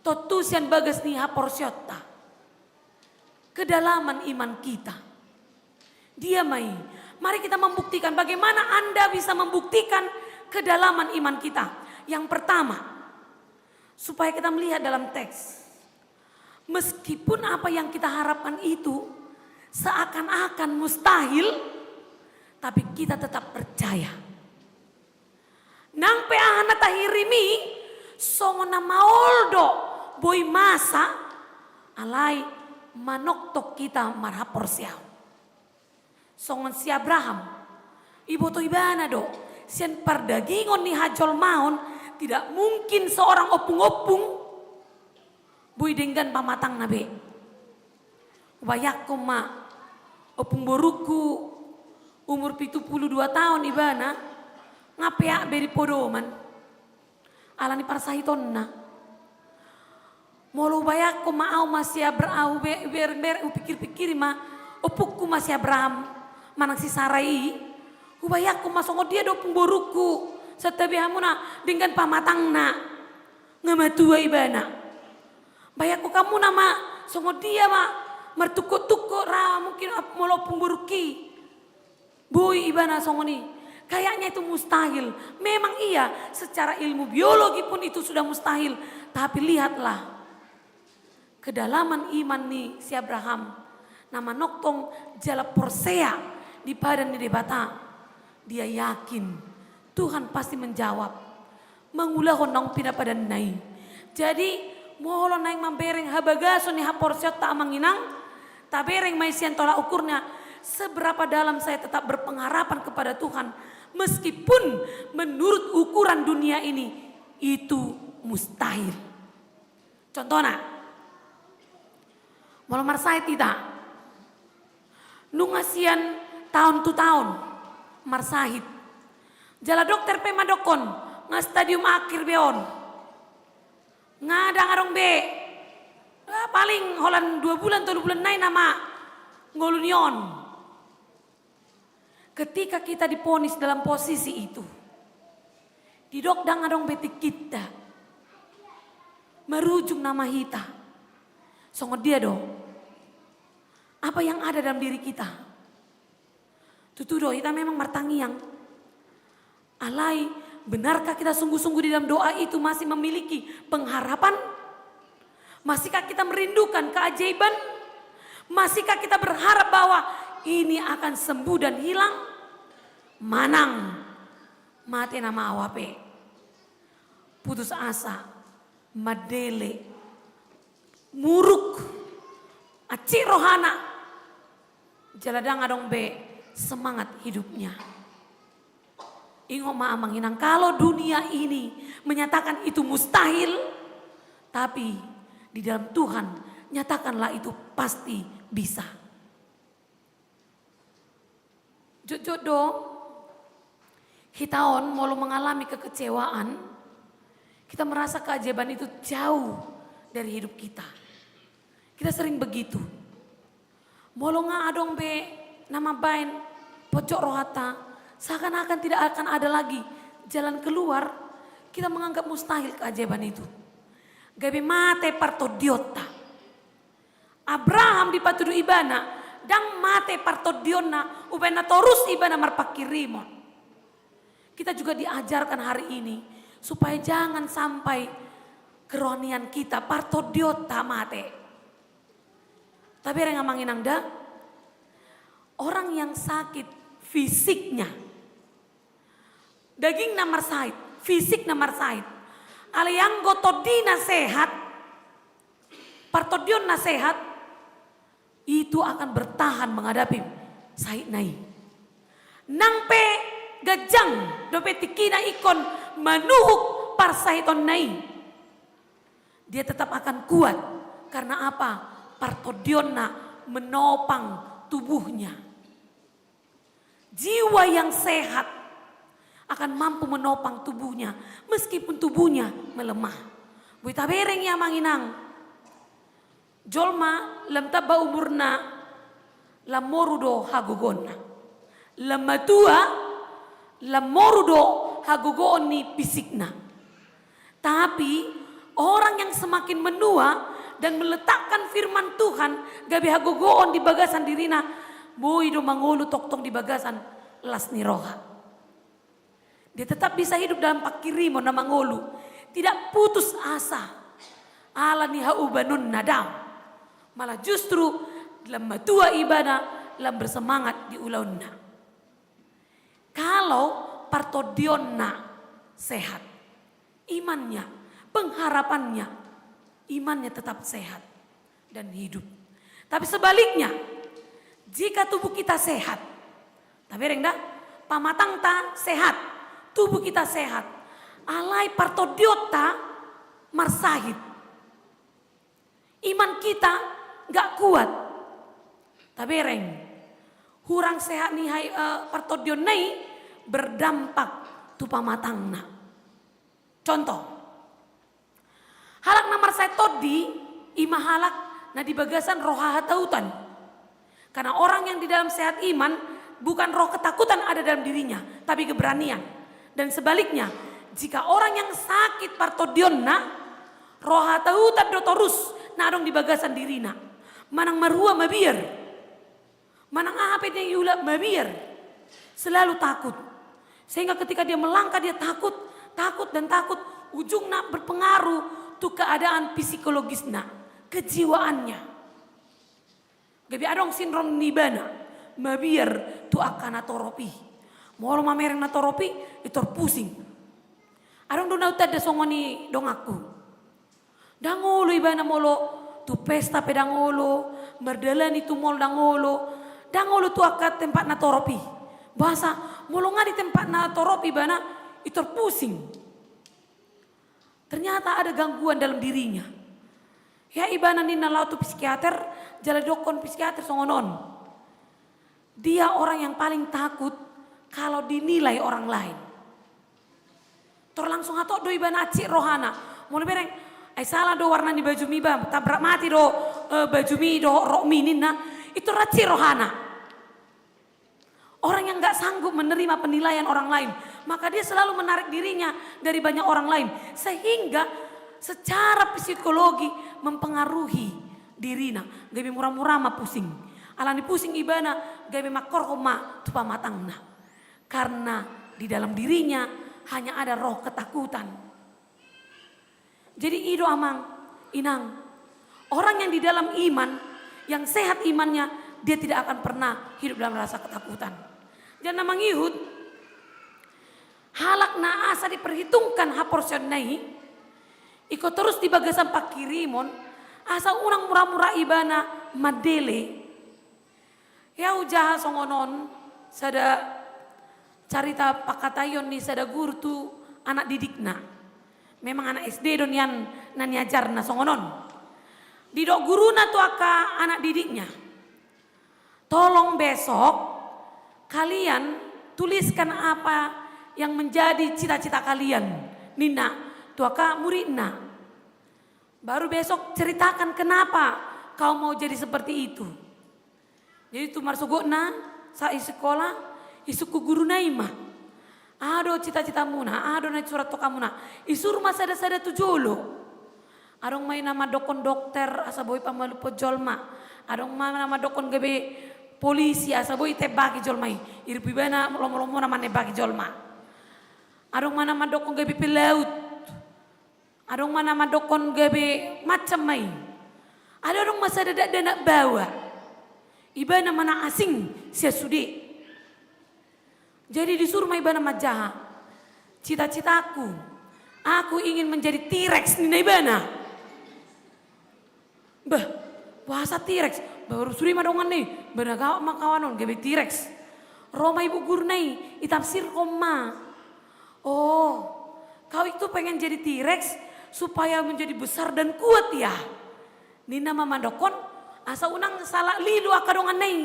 S4: Totusian bagas ni haporsyota. Kedalaman iman kita. Dia mai. Mari kita membuktikan bagaimana Anda bisa membuktikan kedalaman iman kita. Yang pertama, supaya kita melihat dalam teks. Meskipun apa yang kita harapkan itu seakan-akan mustahil, tapi kita tetap percaya. Nang peahana tahirimi songona maoldo boy masa alai manoktok kita marhapor siaw. Songon si Abraham ibu to ibana do sian pardagingon ni hajol maon tidak mungkin seorang opung-opung boy denggan pamatang nabe. Wayak ma opung boruku umur 72 tahun ibana ngapea beri podoman alani parsahiton na molo bayak ko maaw masya berau ber upikir-pikir ma opukku masya Abraham manang si sarai hubayaku masongo dia do pemboruku setabi hamuna dengan pamatangna ngamatua ibana bayaku kamu nama songo dia ma mertukuk-tukuk ra mungkin molo pemboruki boy ibana songo ni kayaknya itu mustahil. Memang iya secara ilmu biologi pun itu sudah mustahil, tapi lihatlah kedalaman iman nih si Abraham. Nama noktong jala porsea di padan di debata. Dia yakin Tuhan pasti menjawab. Mengulah honong pina padan nai. Jadi mohon naik mambereng habagaso ni haporsea tak manginang. Tabereng maisian tolak ukurnya. Seberapa dalam saya tetap berpengharapan kepada Tuhan. Meskipun menurut ukuran dunia ini itu mustahil. Contohnya, malam marsait tidak, nungasian tahun tu tahun marsahit, jala dokter pemadokon, nga stadium akhir beon, ngadang arong be, paling holan 2 bulan 3 bulan naik nama ngolunion. Ketika kita diponis dalam posisi itu, didokdang adong betik kita, merujuk nama hita, songo dia do, apa yang ada dalam diri kita, tutu do kita memang martangiang, alai benarkah kita sungguh-sungguh di dalam doa itu masih memiliki pengharapan, masihkah kita merindukan keajaiban, masihkah kita berharap bahwa ini akan sembuh dan hilang? Manang mati nama awape, putus asa, madele, muruk, aci rohana, jaladang adong be semangat hidupnya. Ingo maamang inang kalau dunia ini menyatakan itu mustahil, tapi di dalam Tuhan nyatakanlah itu pasti bisa. Jujur dong, kita mau mengalami kekecewaan, kita merasa keajaiban itu jauh dari hidup kita. Kita sering begitu. Molo nga adong be nama bain pojok rohata, seakan-akan tidak akan ada lagi jalan keluar, kita menganggap mustahil keajaiban itu. Gabi mate parto diota. Abraham di patudu ibana, dang mate parto diona, ubena torus ibana marpakirimon. Kita juga diajarkan hari ini supaya jangan sampai kerohanian kita parto diota mate. Tapi yang ngamangin angda, orang yang sakit fisiknya, daging namar sait, fisik namar sait, aliang gotodina sehat, partodion na sehat, itu akan bertahan menghadapi sait nai. Nangpe gajang dopetikina ikon manuhuk parsaiton nai. Dia tetap akan kuat karena apa? Partodionna menopang tubuhnya. Jiwa yang sehat akan mampu menopang tubuhnya meskipun tubuhnya melemah. Buita bereng ya manginang. Jolma lam taba umurna lam morudo hagogonna. Lam matua lam morudo hagogon ni pisikna. Tapi orang yang semakin menua dan meletakkan firman Tuhan gabi hagogoon di bagasan dirina, boy do mangolu tok-tok di bagasan las ni roha. Dia tetap bisa hidup dalam pakirimo na mangolu, tidak putus asa. Ala ni haubanun nadam, malah justru dalam matua ibadah, dalam bersemangat di ulaunna. Kalau partodionna sehat, imannya, pengharapannya, imannya tetap sehat dan hidup. Tapi sebaliknya, jika tubuh kita sehat, tapi rengda, pamatang ta sehat, tubuh kita sehat, alai partodiota marsahit, iman kita gak kuat. Tapi reng, hurang sehat nih partodion nai berdampak tu pamatangna. Contoh, halak namar saya todi ima halak na di bagasan roha hatautan. Karena orang yang di dalam sehat iman bukan roh ketakutan ada dalam dirinya, tapi keberanian. Dan sebaliknya, jika orang yang sakit partodionna, roh hatautat dotorus, nadong di bagasan dirina. Manang marua mabiar. Manang apetnya yula mabiar. Selalu takut. Sehingga ketika dia melangkah dia takut, dan takut. Ujungnya berpengaruh tuh keadaan psikologisnya, kejiwaannya. Gabi adong sindrom nibana, mabiar tu akan natoropi. Molo mamereng natoropi, itu pusing. Adong dona utada songoni dong aku. Dangolo ibana molo tu pesta pedangolo, merdalan itu mol dangolo. Dangolo tu akan tempat natoropi. Bahasa molo nga di tempat natoropi bana, itu pusing. Ternyata ada gangguan dalam dirinya. Ya ibana nina lau tu psikiater, jala dokon psikiater songonon. Dia orang yang paling takut kalau dinilai orang lain. Langsung atok do ibana acik rohana. Mulai bereng, ay salah do warna di baju mi bam, tabrak mati do baju mi do rok mi nina. Itu racik rohana. Orang yang gak sanggup menerima penilaian orang lain, maka dia selalu menarik dirinya dari banyak orang lain. Sehingga secara psikologi mempengaruhi dirina. Gabi murah-murah ma pusing. Alani pusing ibana, gabi makor koma tupa matangna. Karena di dalam dirinya hanya ada roh ketakutan. Jadi ido amang, inang. Orang yang di dalam iman, yang sehat imannya, dia tidak akan pernah hidup dalam rasa ketakutan. Jangan namang ihud, halak na asa diperhitungkan haporsion nai, iko terus di bagasan pakirimon, asa unang murah-murah ibana madele. Ya ujaha songonon, sada carita pakatayon ni sada guru tu anak didikna. Memang anak SD don yan nanyajar na songonon. Didok guruna tu aka anak didiknya. Tolong besok kalian tuliskan apa yang menjadi cita-cita kalian. Nina, tuaka muridna. Baru besok ceritakan kenapa kau mau jadi seperti itu. Jadi tu marsugokna sa sekolah isuku guru naima. Ado cita-citamu na, ado na surat to kamu na. Isur masada-sada tu jolo. Adong may nama dokon dokter asa boy pamalu po jolma. Adong may nama dokon gabi polisi asa boy tebaki jolmai. Iripi bana lomo-lomo nama nebaki jolma. Adong mana madokon gabi pelaut. Adong mana madokon gabi macam mai. Ada orang masa dadak danak bawa. Ibana mana asing sia sudi. Jadi disuruh mai ibana majaha. Cita-citaku, aku ingin menjadi T-Rex ni ibana. Bah, bahasa T-Rex. Baru suri madongan nih, benagawa makawanon gabi T-Rex. Roma ibu guru nih, itafsir koma. Oh, kau itu pengen jadi T-Rex supaya menjadi besar dan kuat ya. Nina mama dokon, asa unang salah lidu akadongan nih.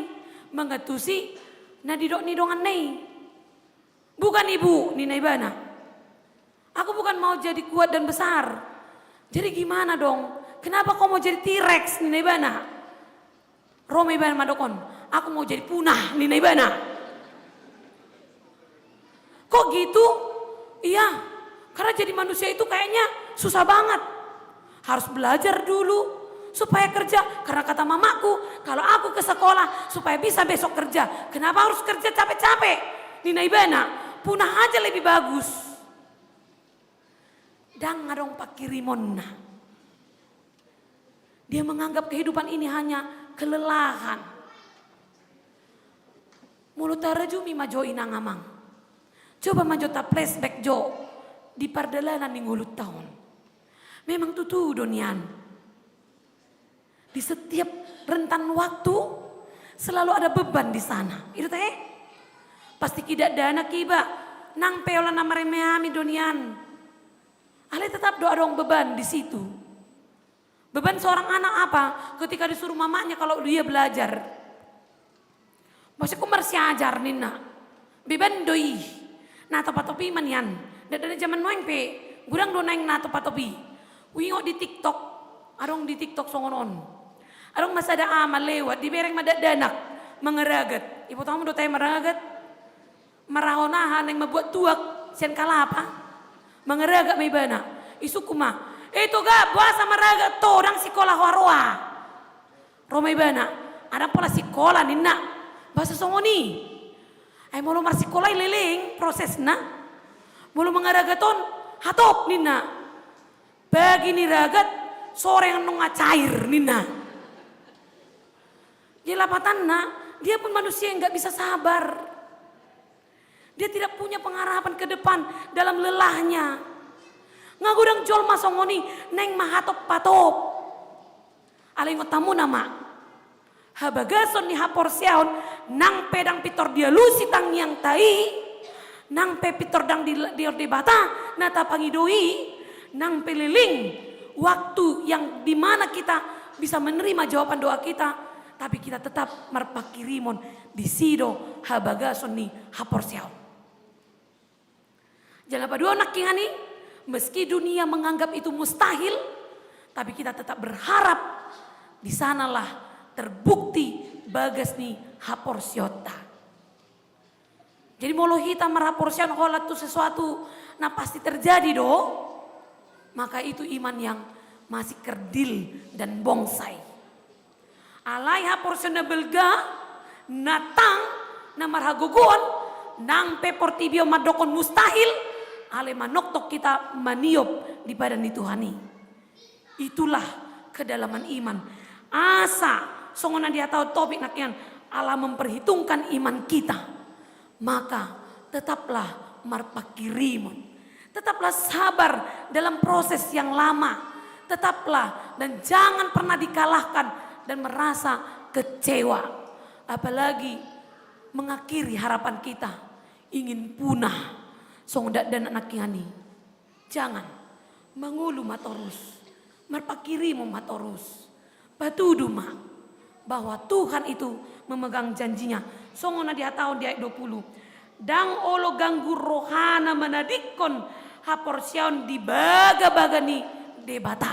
S4: Mengatusi, na didok nidongan nih. Bukan ibu, Nina ibana. Aku bukan mau jadi kuat dan besar. Jadi gimana dong? Kenapa kau mau jadi T-Rex Nina ibana? Roma ibana madokon, aku mau jadi punah Nina ibana. Kok gitu? Iya, karena jadi manusia itu kayaknya susah banget. Harus belajar dulu supaya kerja. Karena kata mamaku, kalau aku ke sekolah supaya bisa besok kerja. Kenapa harus kerja capek-capek? Nina ibana, punah aja lebih bagus. Dan ngadong pakirimonna. Dia menganggap kehidupan ini hanya kelelahan. Mulut rajumi majo inang amang. Coba majo ta flashback jo di pardalanan ning ulut tahun. Memang tutu donian. Di setiap rentan waktu selalu ada beban di sana. Itu teh. Pasti tidak dana kiba nang peola nama remehami donian. Ale tetap doa dong beban di situ. Beban seorang anak apa? Ketika disuruh mamanya kalau dia belajar. Masih kumar si ajar nina. Beban doi. Nah topi manian. Dari zaman noeng pe. Gudang do naing na topi. Wingo di TikTok. Arong di TikTok songonon. Arong masa ada amal lewat. Di bereng madadanak. Mengeragat. ibu tamu do tay maragat marahonahan yang membuat tuak sen kalapa mangeraga may bana isukuma itu ga bahasa maraga to dang sekolah waroa romay bana ada pola sekolah ninna bahasa songoni ay mulu mar sekolah leleng prosesna mulu mangaragaton hatop ninna bagi ni ragat sore yang nunga cair nina jelapatanna dia pun manusia yang nggak bisa sabar. Dia tidak punya pengharapan ke depan dalam lelahnya. Ngagudang jol masongoni neng mahatop patop. Alingot tamu nama. Habagason ni haporsiaon nang pedang pitor dia lusi tang yang tai. Nang pe pitor dang di bata nata pangidoi. Nang peliling waktu yang dimana kita bisa menerima jawaban doa kita. Tapi kita tetap marpakirimon di sido habagason ni haporsiaon. Jangan pada anak kingani, meski dunia menganggap itu mustahil, tapi kita tetap berharap di sanalah terbukti bagas ni haporsiota. Jadi molo kita meraporsian holat itu sesuatu nah pasti terjadi do, maka itu iman yang masih kerdil dan bongsai. Alai haporsiona belga, natang na marhagugon, nang peportibio madokon mustahil, ale manoktok kita maniop di badan Tuhani. Itulah kedalaman iman. Asa songonan dia tahu topik nakyan Allah memperhitungkan iman kita. Maka tetaplah marpakirimon. Tetaplah sabar dalam proses yang lama. Tetaplah dan jangan pernah dikalahkan dan merasa kecewa. Apalagi mengakhiri harapan kita ingin punah. Songdak dan anak yani. Jangan mengulu matorus. Marpakirimu matorus. Batudu ma. Bahwa Tuhan itu memegang janjinya. Songona dia tahun di ayat 20. Dang olo ganggu rohana menadikon haporsiaon di baga-baga ni debata.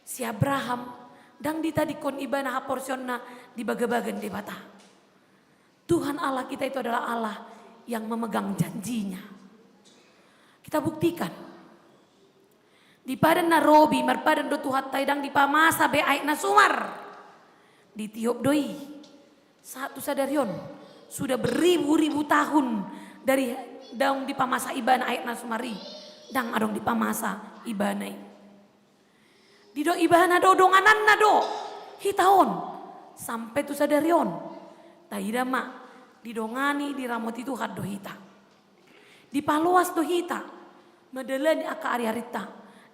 S4: Si Abraham dang ditadikon ibana haporsiona di baga-baga debata. Tuhan Allah kita itu adalah Allah yang memegang janjinya. Kita buktikan. Di padan narobi marpadan do tuhat taidang di pamasa be ait nasumar. Di tiop doi. Satu sadarion. Sudah beribu-ribu tahun dari daung di pamasa ibana ait nasumari. Dang adong di pamasa ibanai. Di do ibana do donganan na do. Hitaon. Sampai tu sadarion. Taidama. Didongani di ramoti Tuhan dohita. Di paluas dohita. Medelani aka ari-arita.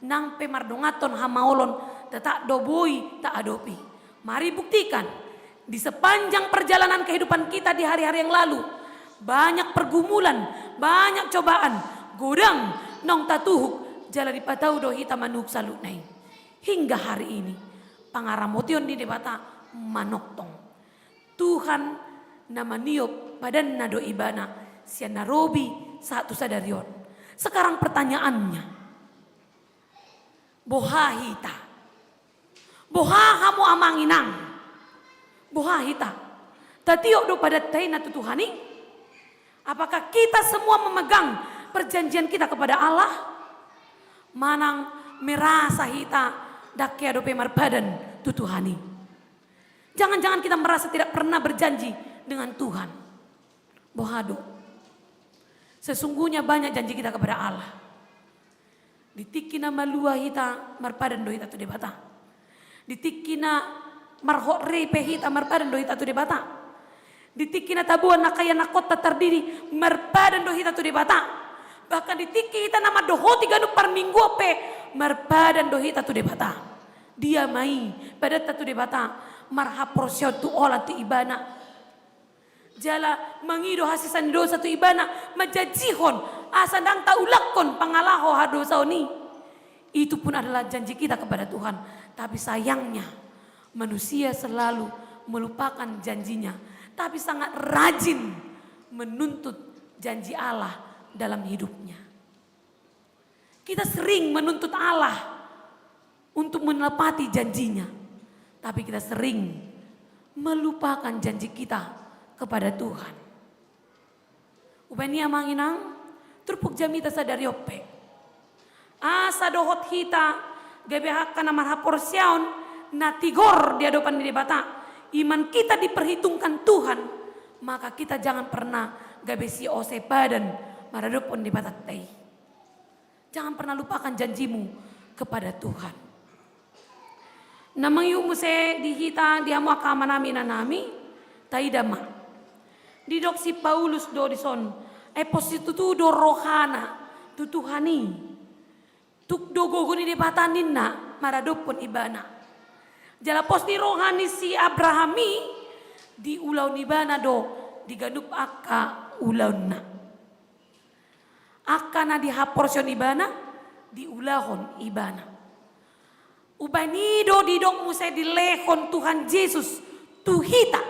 S4: Nang pemardongaton hamaolon. Tetak doboi tak adopi. Mari buktikan. Di sepanjang perjalanan kehidupan kita di hari-hari yang lalu. Banyak pergumulan. Banyak cobaan. Godang nong tatuhuk. Jala di patau dohita manuk salutnai. Hingga hari ini. Pangaramotion di debata manoktong. Tuhan nama niop badan nado ibana sian narobi satu sadarion. Sekarang pertanyaannya, bohahita, bohahamu amanginang, bohahita, tatiok do pada taina tutuhani. Apakah kita semua memegang perjanjian kita kepada Allah? Manang merasa hita dakia do pemar badan tutuhani. Jangan-jangan kita merasa tidak pernah berjanji dengan Tuhan. Bohado. Sesungguhnya banyak janji kita kepada Allah. Ditikina malua hita marpadan do hita tu debata. Ditikina marhok repe hita marpadan do hita tu debata. Ditikina tabuan nakaya nakota terdiri marpadan do hita tu debata. Bahkan ditiki hita nama dohoti ganu par minggu pe marpadan do hita tu debata. Dia mai pada tatu debata marhaporsio tu olah tu ibana. Jala mengido hasisan dosa tu ibana majajihon asadang taulakon pangalaho hadosa oni. Itu pun adalah janji kita kepada Tuhan. Tapi sayangnya manusia selalu melupakan janjinya. Tapi sangat rajin menuntut janji Allah dalam hidupnya. Kita sering menuntut Allah untuk menepati janjinya. Tapi kita sering melupakan janji kita kepada Tuhan. Ubania manginang turpuk jamita sadari oppe. Asa dohot hita gebehak kana marhaporsiaon na tigor di hadapan di bata. Iman kita diperhitungkan Tuhan, maka kita jangan pernah gabesi ose badan maradopon di bata tei. Jangan pernah lupakan janjimu kepada Tuhan. Namang yu muse dihita diamu akama nami nanami taidama. Di dok si Paulus do dison positu do rohana tutuhani. Tuk do gogoni di batanin na maradopon ibana. Jala pos ni rohani si Abrahami di ulau nibana do digadup akka ulau na. Akka na dihaporsion ibana di ulahon ibana. Ubanido didong musai dilehon Tuhan Yesus tuhita.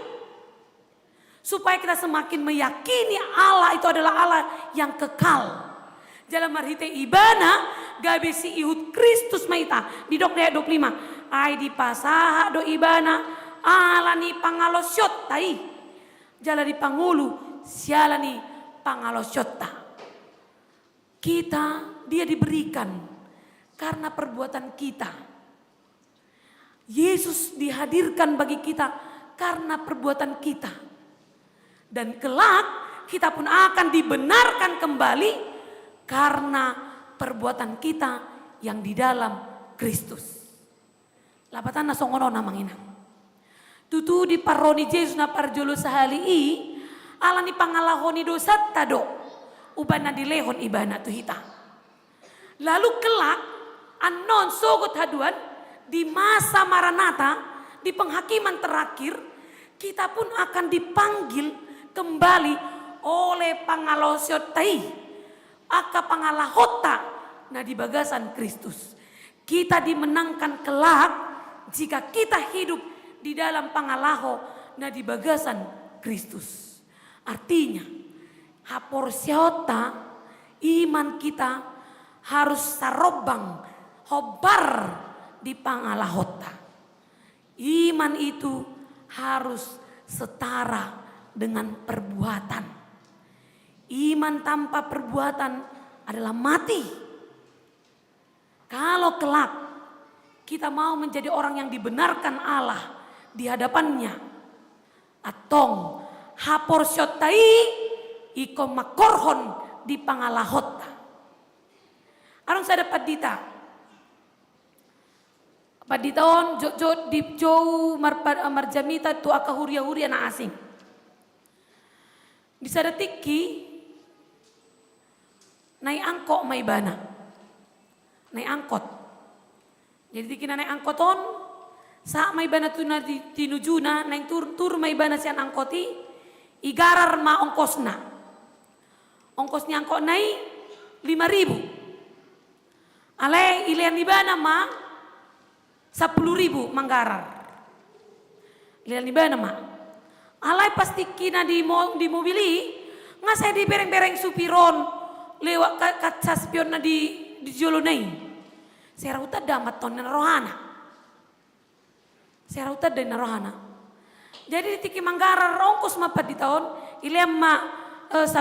S4: Supaya kita semakin meyakini Allah itu adalah Allah yang kekal. Dalam marhite ibana gabesi ihut Kristus maita di dok ayat 25. Ai di pasaha do ibana ala ni pangalosyot tai. Jala di pangulu siala ni pangalosyot ta. Kita dia diberikan karena perbuatan kita. Yesus dihadirkan bagi kita karena perbuatan kita. Dan kelak kita pun akan dibenarkan kembali karena perbuatan kita yang di dalam Kristus. Lapatan na songono na mangina. Tutu di paroni Yesus na parjolo sahali ala ni pangalahoni dosa tado. Uban na dilehon ibana tuhita. Lalu kelak anon sogot haduan di masa Maranatha di penghakiman terakhir kita pun akan dipanggil kembali oleh pangalosyotai. Aka pangalahota na di bagasan Kristus. Kita dimenangkan kelak jika kita hidup di dalam pangalaho na di bagasan Kristus. Artinya haporsiota iman kita harus sarobang hobar di pangalahota. Iman itu harus setara dengan perbuatan. Iman tanpa perbuatan adalah mati. Kalau kelak kita mau menjadi orang yang dibenarkan Allah di hadapannya, atong haporsyotai iko makorhon di pangalahota. Arang saya dapat dita. Paditaon jojo dipjou marjamita tu akahuria-huria na asing. Di sadatiki naik angkot may bana. Naik angkot. Jadi dikina naik angkoton sa may bana tu na tinujuna naik tur may bana sian angkoti igarar ma ongkosna. Ongkosnya angkot naik 5.000. Ale ilian di bana ma 10.000 manggarar. Ilian di bana ma. Alai pasti kina di mobili ngasai di bereng-bereng supiron lewat kaca spion na di jolonai. Saya rauta damat ton na rohana. Saya rauta dan rohana. Jadi tiki manggara rongkos mapat di tahun ilem ma 10.000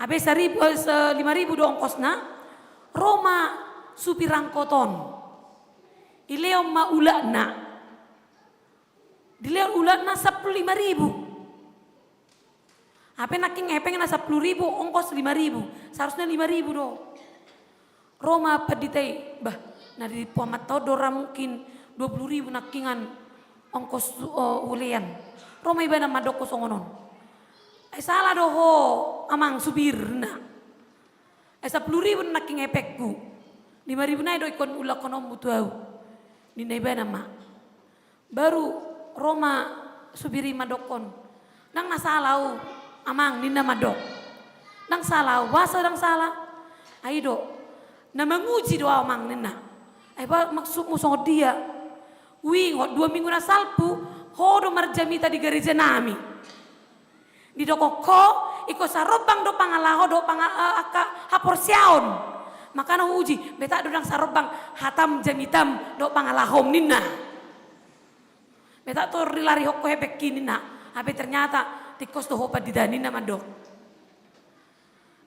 S4: abe 5.000 do ongkosna Roma supirang koton. Ilem ma ulana. Dilihat ulat na 15.000. Apa naking ngepeng na 10.000 ongkos 5.000. Seharusnya 5.000 do. Roma peditai bah na di puamat todora mungkin 20.000 nakingan ongkos ulian. Roma iba na madoko songonon. Ay salah doho amang subirna. Ay 10.000 naking ngepekku. 5.000 na do ikon ulak konom mutuau. Di iba na ma. Baru Roma subiri madokon. Nang nasalau amang ninda madok. Nang salau wasa nang salah. Aido na menguji doa amang ninda. Ai ba maksud musong dia. Wi ngot 2 minggu na salpu hodo marjamita di gereja nami. Di dokoko iko sarobang do pangalaho do aka haporsiaon. Makana uji beta do nang sarobang hatam jamitam do pangalahom ninna. Beta to rilari hokko hebek kini na. Tapi ternyata tikos to hopa didani na mando.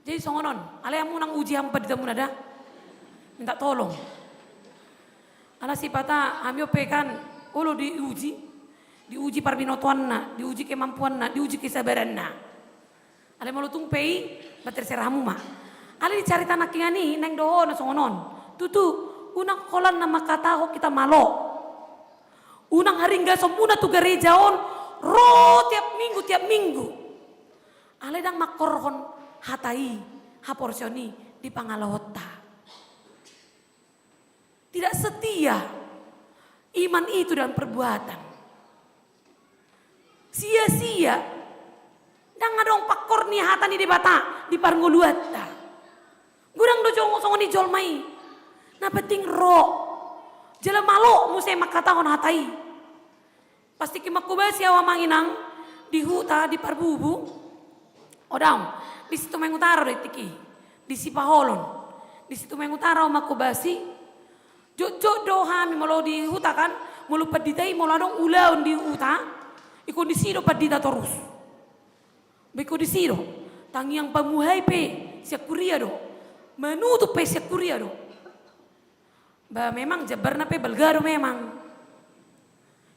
S4: Jadi songonon, ala yang munang uji hampa di tamu nada. Minta tolong. Ala si pata amio pekan ulo diuji parbinotuan na, diuji kemampuan na, diuji kesabaran na. Ale malu tungpei baterserahmu mah. Ale dicari tanah kingani neng doho na songonon. Tutu unang kolan na makataho kita malo. Unang haringga somuna tu gerejaon ro tiap minggu. Ale dang makorhon hatai haporsioni di pangalahota. Tidak setia iman itu dalam perbuatan. Sia-sia. Dang adong pakor ni hatani di bata di parnguluata. Gurang do jongo ni jolmai. Na penting ro. Jala malo musai makatahon hatai. Pasti kimakubasi awa manginang di huta di parbubu. Odang di situ mengutara retiki di Sipaholon. Di situ mengutara makubasi. Jok dohami malo di huta kan, mulu paditai malo adong ulaun di huta, iko di sido padita terus. Beko di sido, tangi yang pamuhai pe siap kuria do, menutup pe siap kuria do. Ba memang jabarna pe belgaro memang,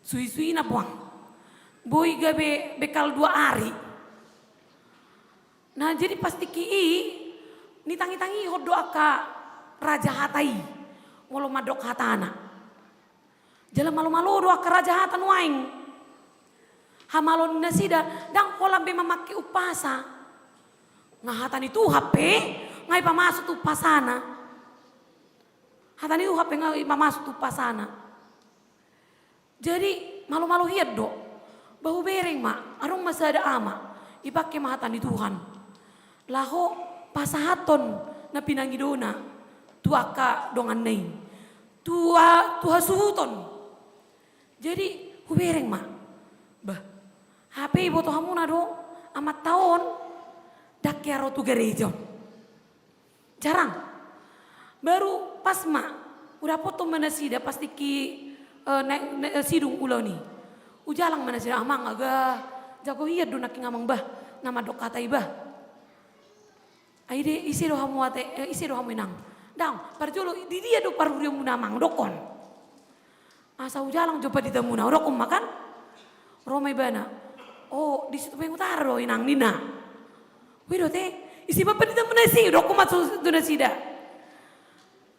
S4: sui-sui na buang, boy gabe bekal 2 hari. Nah jadi pasti ki ni tangi-tangi hodo aka raja hatai. Molo madok hatana. Jala malu-malu doa keraja hatan waing. Hamalon nasida dang kolam be mamaki upasa. Ngahatan itu HP ngai pamasuk tu pasana. Hatan itu HP ngai pamasuk tu pasana. Jadi malu-malu hiat do. Bahu bereng mak, arung masa ada ama. Ipake mahatan di Tuhan. Laho pasahaton na pinangidona. Tuaka dongan nei. Tuha suhuton. Jadi hubereng mah. Bah. HP boto hamuna do amat tahun dak yaro tu gereja. Jarang. Baru pas mah udah foto manasida pasti ki sidung ulau ni. Ujalang manasida amang aga jago hiat do naki ngamang bah nama dok katai bah. Aide isi do hamu ate isi do hamu inang. Dang, parjolo di dia do parurio munamang dokon. Asa ujalang coba di tamuna dokon makan. Romai bana. Oh, di situ pengutaro inang nina. Wido teh, isi bapak di tamuna si dokon masuk duna sida.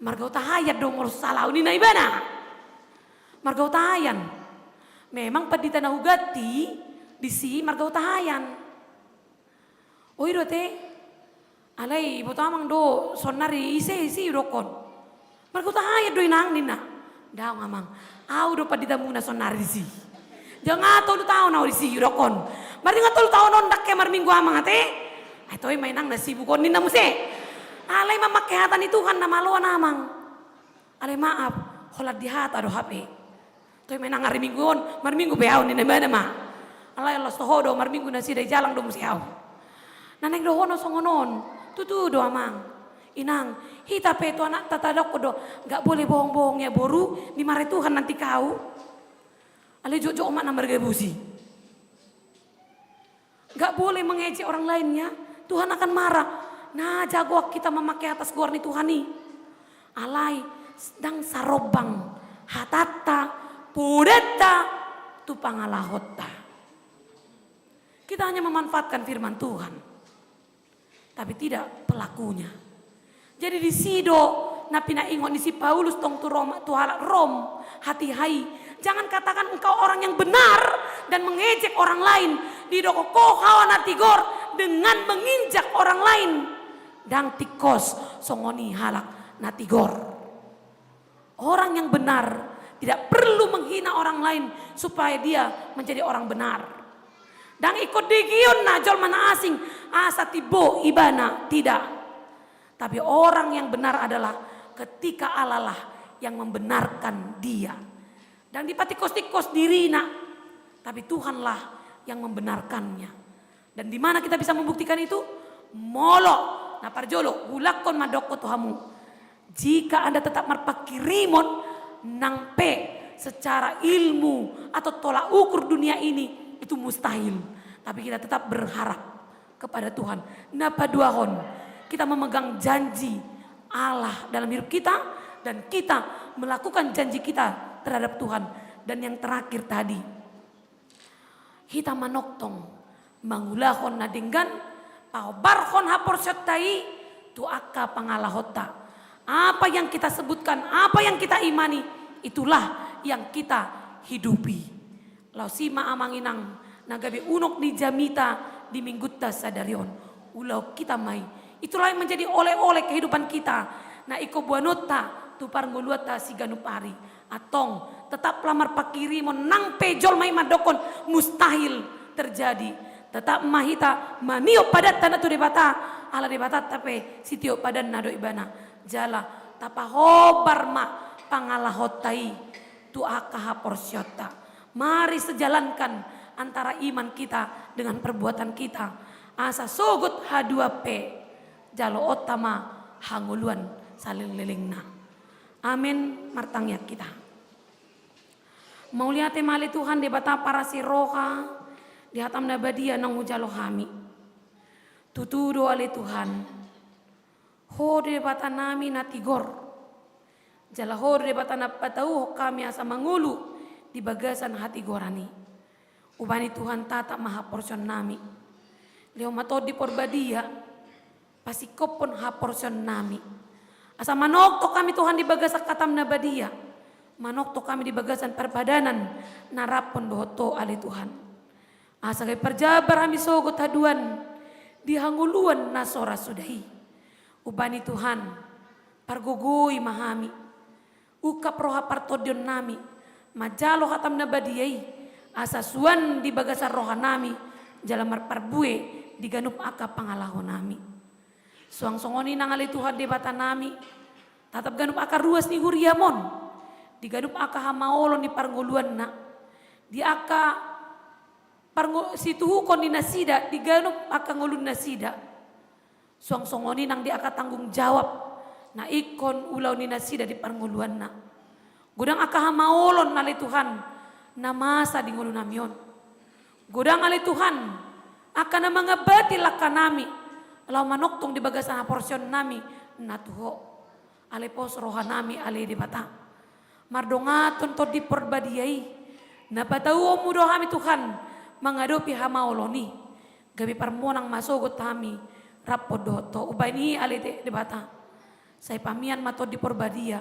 S4: Marga utahayat dong ngurus salah nina ibana. Marga utahayan. Memang padita na hugati di si marga utahayan. Oh, wido teh. Alay, ibu tamang do sonari isi dokon. Mereka tahayat do inang nina. Daw ngamang, au do padita muna sonari si. Jangan tolu tahun au isi dokon. Mari nga tolu tahun ondak ke mar minggu amang ate. Ay toy mainang nasi bukon nina muse. Alay mamakai hatan itu kan nama lo namang. Alay maaf, holat di hata do HP. Toy mainang hari mingguon, mar minggu beau nina bana ma. Alay los tohodo mar minggu nasi day jalang do muse au. Naneng dohono songonon. Tutu do amang. Inang, hita pe tu anak tatadok ko do. Gak boleh bohong-bohong ya boru. Dimarahi Tuhan nanti kau. Ale jojo omak na margabusi. Gak boleh mengejek orang lainnya. Tuhan akan marah. Nah jago kita memakai atas guar ni Tuhan ni. Alai, sedang sarobang. Hatata, pudeta, tupangalahota. Kita hanya memanfaatkan firman Tuhan. Tapi tidak pelakunya. Jadi di sido napina ingon di si Paulus tong tu Roma tu halak Rom hati hai. Jangan katakan engkau orang yang benar dan mengejek orang lain di doko hawa natigor dengan menginjak orang lain. Dang tikos songoni halak natigor. Orang yang benar tidak perlu menghina orang lain supaya dia menjadi orang benar. Dan ikut digion na jol mana asing asa tibo ibana tidak. Tapi orang yang benar adalah ketika Allah lah yang membenarkan dia. Dan di patikos-tikos diri nak. Tapi Tuhanlah yang membenarkannya. Dan di mana kita bisa membuktikan itu? Molo na parjolo hulakon madoko tuhamu. Jika Anda tetap marpakirimon nang pe secara ilmu atau tolak ukur dunia ini itu mustahil. Tapi kita tetap berharap kepada Tuhan. Napa duahon, kita memegang janji Allah dalam hidup kita dan kita melakukan janji kita terhadap Tuhan. Dan yang terakhir tadi, kita manoktong mangulahon nadinggan paobarhon haporsyottai tu akka pangalahota. Apa yang kita sebutkan, apa yang kita imani, itulah yang kita hidupi. Lau sima amanginang nagabe unok di jamita di minggutta sadarion. Ulau kita mai. Itulah yang menjadi oleh-oleh kehidupan kita. Na iko buanota tu parnguluata siganupari. Atong tetap lamar pakiri nang pejol mai madokon mustahil terjadi. Tetap mahita mamio padat tanda tu debata ala debata tapi sitio padan nado ibana jala tapahobar ma pangalahotai tu akaha porsyota. Mari sejalankan antara iman kita dengan perbuatan kita. Asa sogut H2P jalo otama hanguluan saling lelingna. Amin martangnya kita. Mau lihat temali Tuhan debata para siroha di hatam nabadia nang hujalo kami. Tutudo ale Tuhan. Ho debata nami natigor. Jala ho debata napatau kami asa mangulu di bagasan hati gorani. Ubani Tuhan tata maha porsion nami. Leo matod di porbadia pasikopon ha porsion nami. Asa manokto kami Tuhan di bagasan katam nabadia. Manokto kami di bagasan perbadanan narapon dohoto ali Tuhan. Asa kay perjabar kami sogot haduan di hanguluan nasora sudahi. Ubani Tuhan pargugui mahami. Uka proha partodion nami. Majalo hatam nabadiyai. Asa suan di bagasan roha nami. Jalamar parbue di ganup aka pangalaho nami. Suang songoni nangali Tuhan debata nami. Tatap ganup aka ruas ni huriamon. Di ganup aka hamaolon di parnguluan na. Di aka situhukon di nasida. Di ganup aka ngulun nasida. Suang songoni nang di aka tanggung jawab. Na ikon ulau ni nasida di parnguluan na. Gudang aka hamaolon nali Tuhan. Na masa di ngulun namion. Gudang ali Tuhan. Aka na mga bati laka nami. Lau manoktong di bagasan porsion nami. Natuho. Ale pos roha nami ale di bata. Mardongaton to di perbadiai. Napatau mudo kami Tuhan. Mengadopi hamaoloni. Gabi parmonang masogot kami. Rapodoto. Ubani ale di bata. Saya pamian mato di perbadia.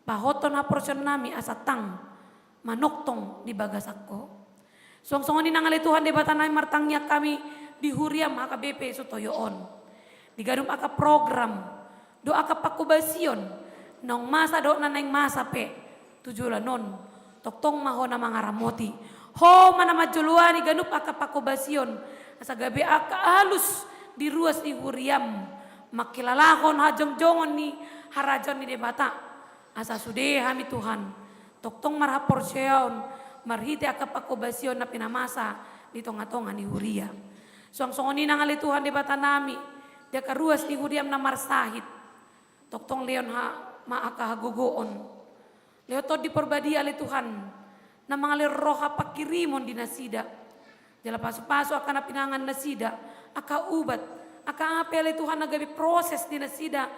S4: Pahoton ha porsion nami asatang. Manoktong di bagasako. Song-songon ninang ale Tuhan di bata nami martangnya kami. Di huriam haka BP sutoyoon. Di gadum aka program. Do aka pakubasion. Nong masa do naneng masa pe. Tujulah non. Toktong maho na mga ramoti. Ho mana majuluani ganup aka pakubasion. Asa gabi aka halus. Di ruas di huriam. Makilalakon hajong-jongon ni harajon ni debata. Asa sude hami Tuhan. Toktong marhapor syaon. Marhite aka pakubasion na pinamasa. Di tonga-tonga ni huria. Suang-songoni nangali Tuhan debata nami. Dia karuas di huriam na marsahit. Toktong leon ha maaka hagugoon. Leo to di perbadi ali Tuhan. Na mangalir roha pakirimon di nasida. Jala paso-paso akan napinangan nasida. Aka ubat. Aka ape ali Tuhan nagabi proses di nasida.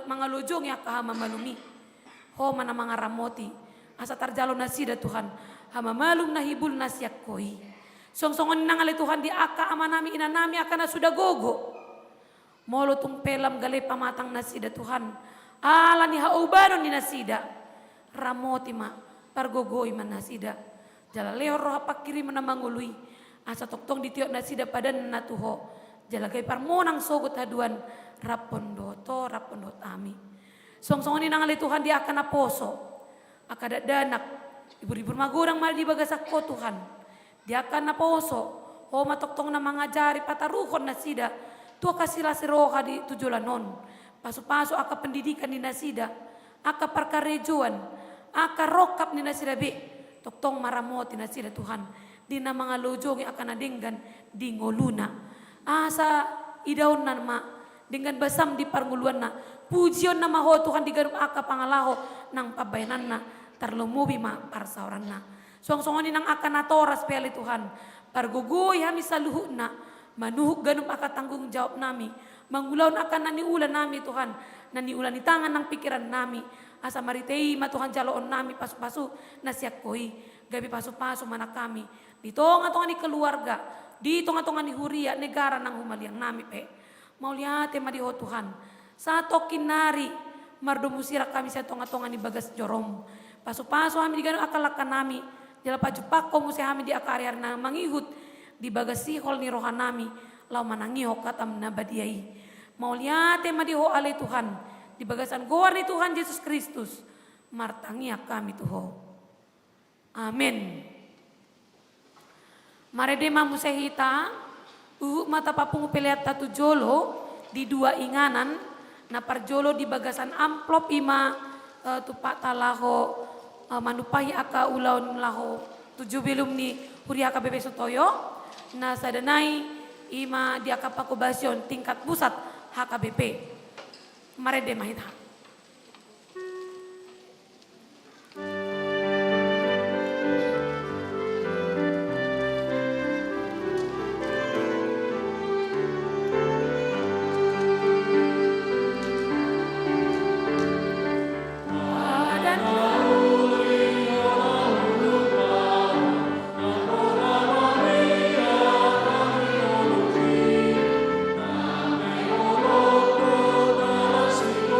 S4: Mangalujong ya aka hamamalumi. Ho mana mga ramoti. Asa tarjalo nasida Tuhan. Hamamalum na hibul nasyak koi. Song-songon nang ali Tuhan di aka amanami inanami akan na sudah gogo. Molo tung pelam galay pamatang nasida Tuhan. Ala ni haubanon ni nasida. Ramoti ma. Pargogoy man nasida. Jala leo roha pakiri manamangului. Asa toktong ditiok nasida padan natuho. Jala gay parmonang sogot haduan. Rapondoto ami. Song-songon ni nangali Tuhan dia akan naposo. Akadat danak. Ibu-ibu magurang mal di bagasak ko Tuhan. Dia akan naposo. Ho matoktong na mangajari pataruhon nasida. Tua kasila siroha di tujulanon. Paso-paso aka pendidikan di nasida. Aka parkarejuan. Aka rokap ni nasida be. Toktong maramoti nasida Tuhan. Di na mga lojong akan nadinggan di ngoluna. Asa idaon na ma. Dengan basam di parnguluan na. Pujion na maho Tuhan di ganum aka pangalaho ng pabayanan na. tarlumubi ma parsauranna. Suang-suangoni nang akan natoras peli Tuhan. Pargogoy hami saluhuna, manuhuk ganum akan tanggung jawab nami. Mangulaun akan naniulan nami Tuhan. Naniulan di tangan ng pikiran nami. Asa maritei ma Tuhan jaloon nami pasu-pasu nasiak koi. Gabi pasu-pasu mana kami. Dito nga ni keluarga. Dito nga ni huria negara nang humaliang nami pe. Mauliate madiho Tuhan. Sa tokinari mardumusira kami sa tonga-tonga ni bagas jorom. Pasu-pasu kami di ganun akalakan nami. Jala pajupak ko musi kami di akariar na mangihut. Di bagas sihol ni rohan nami. Lau manangiho katam na badiyai. Mauliate madiho alay Tuhan. Di bagasan goar ni Tuhan Yesus Kristus. Martangiak kami Tuho. Amin. Marede mamusehita. Mata papungu peliat tatu jolo. Di dua inganan. Na parjolo di bagasan amplop ima. Tupak talaho. Manupahi aka ulaun laho. 7 belum ni huriaka bebe sutoyo. Na sadanai ima di aka pakubasyon tingkat pusat HKBP. Marede mahita.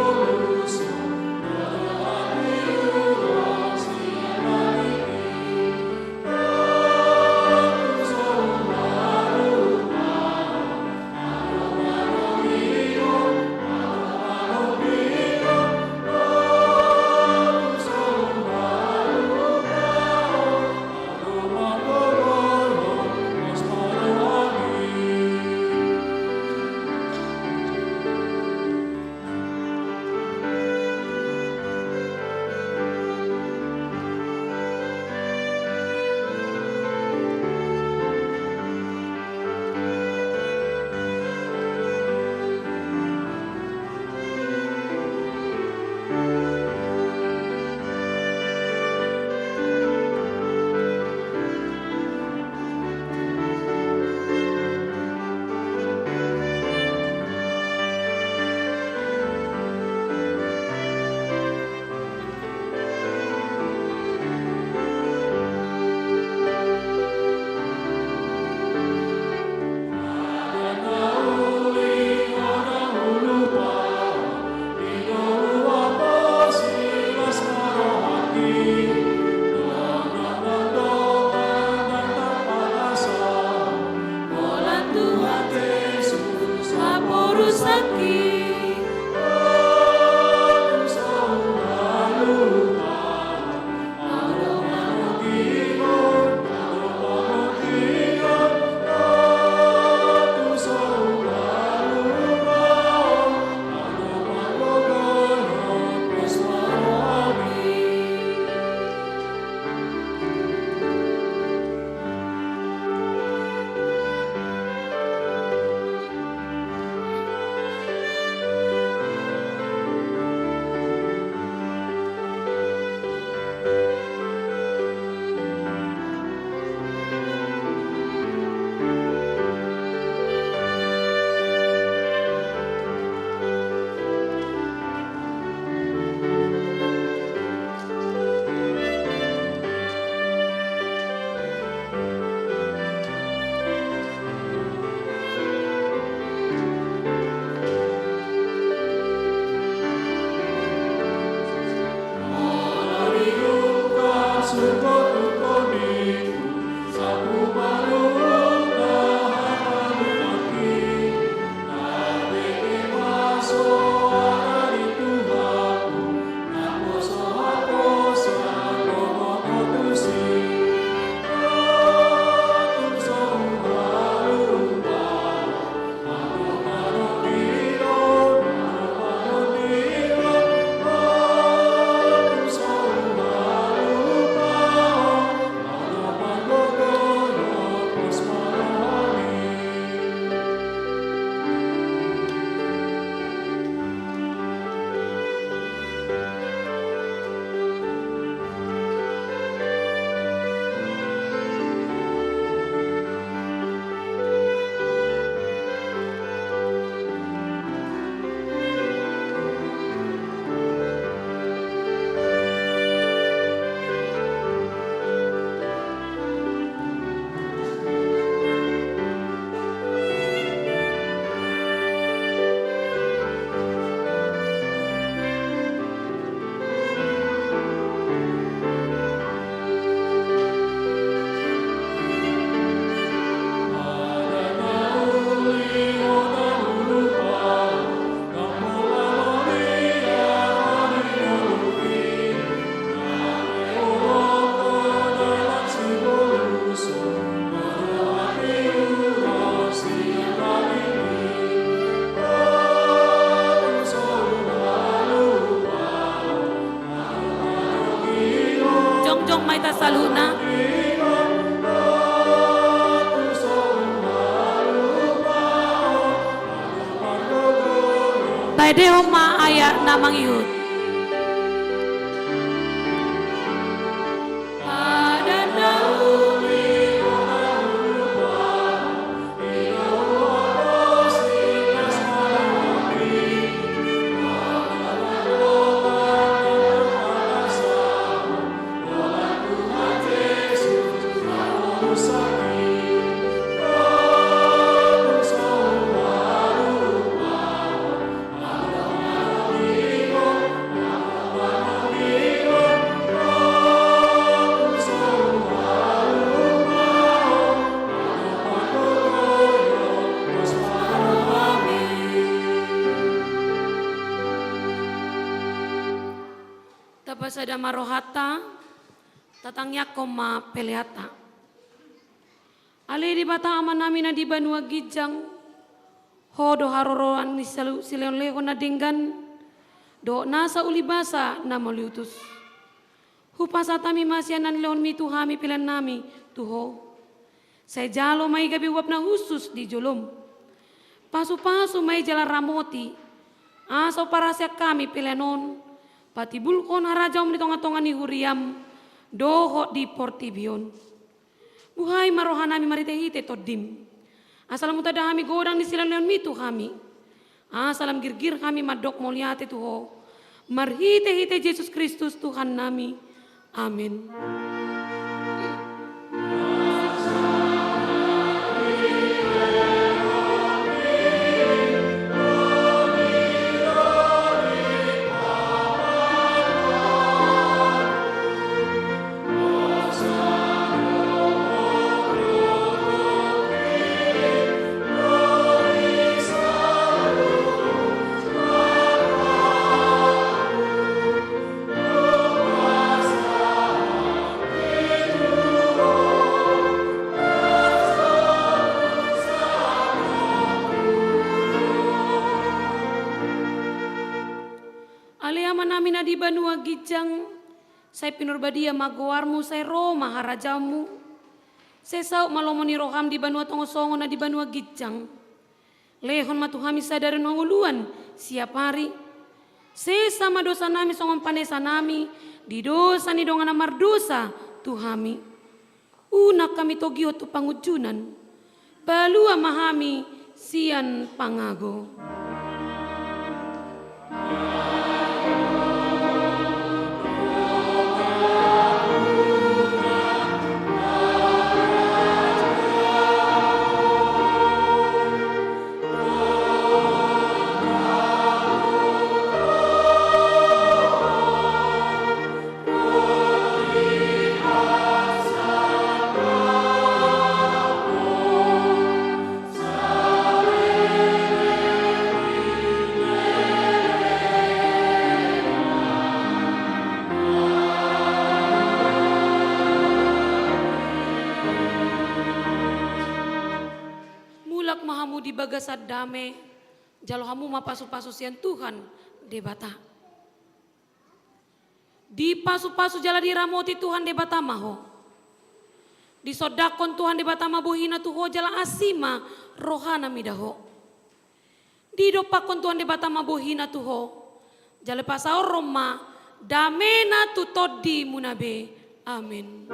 S2: Lord.
S4: ita saluna. Taedeho ma aya namang ihut. Pada naumi tapasada marohata tatangnya koma pelihata. Ale di bata aman namin na di banua gijang hodo haroroan ni sileon leho na dinggan do nasa ulibasa na maliutus. Hupasa tami masyanan leon mi tuhami pilan nami tuho. Saya jalo may gabi wap na husus di jolom. Pasu-pasu may jala ramoti. Aso para siya kami pilanon. Pati bulkon harajaw ni tonga-tonga ni huriam doho di portibion. Buhay marohan nami maritehite todim. Asalam mutada kami godang ni silang leon mitu kami. Asalam girgir kami madok moliate tuho. Marhite-hite Yesus Kristus Tuhan nami. Amin. Di banua gijang saya pinurbadia magoarmu saya Roma harajamu saya sau malomoni roham di banua tongosongo na di banua gijang lehon matuhami sadari nonguluan siap hari saya sama dosa nami songon panesa nami di dosa ni dongana mardosa tuhami unak kami togio tu pangujunan balua mahami sian pangago. Bagasad dame jalo hamu mapasu-pasu sian Tuhan debata di pasu-pasu jala di ramoti Tuhan debata maho di sodakon Tuhan debata mabuhina tuho jala asima rohana midaho di dopakon Tuhan debata mabuhina tuho jala pasao Roma damena tutodi munabe amin.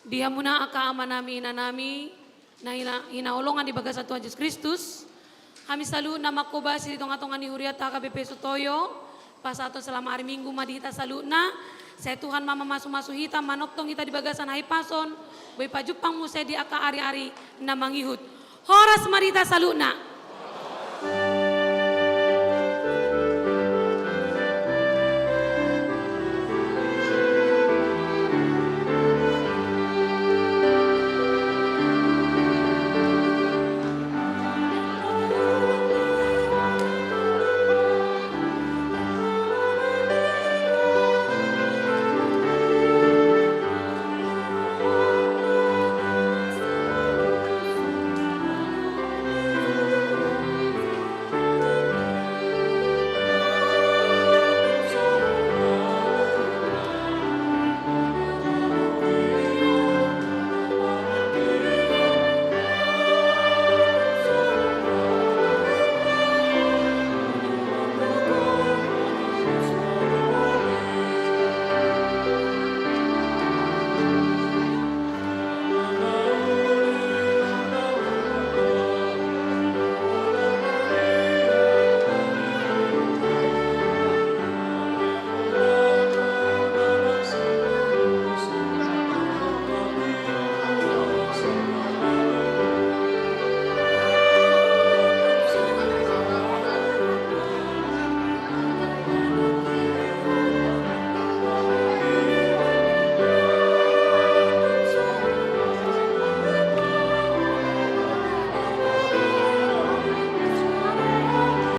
S4: Dia muna aka ama nami ina nami na hinaulongan di bagas Tuhan Yesus Kristus. Kami salu nama kobasi di tonga-tonga ni huriata KBP Sutoyo. Pasato selama hari Minggu madihita salu na. Saya Tuhan mama masu-masu hitam manoktong kita di bagasan hai pason. Boy pajupang mu saya di aka ari-ari na mangihut. Horas marita salu na.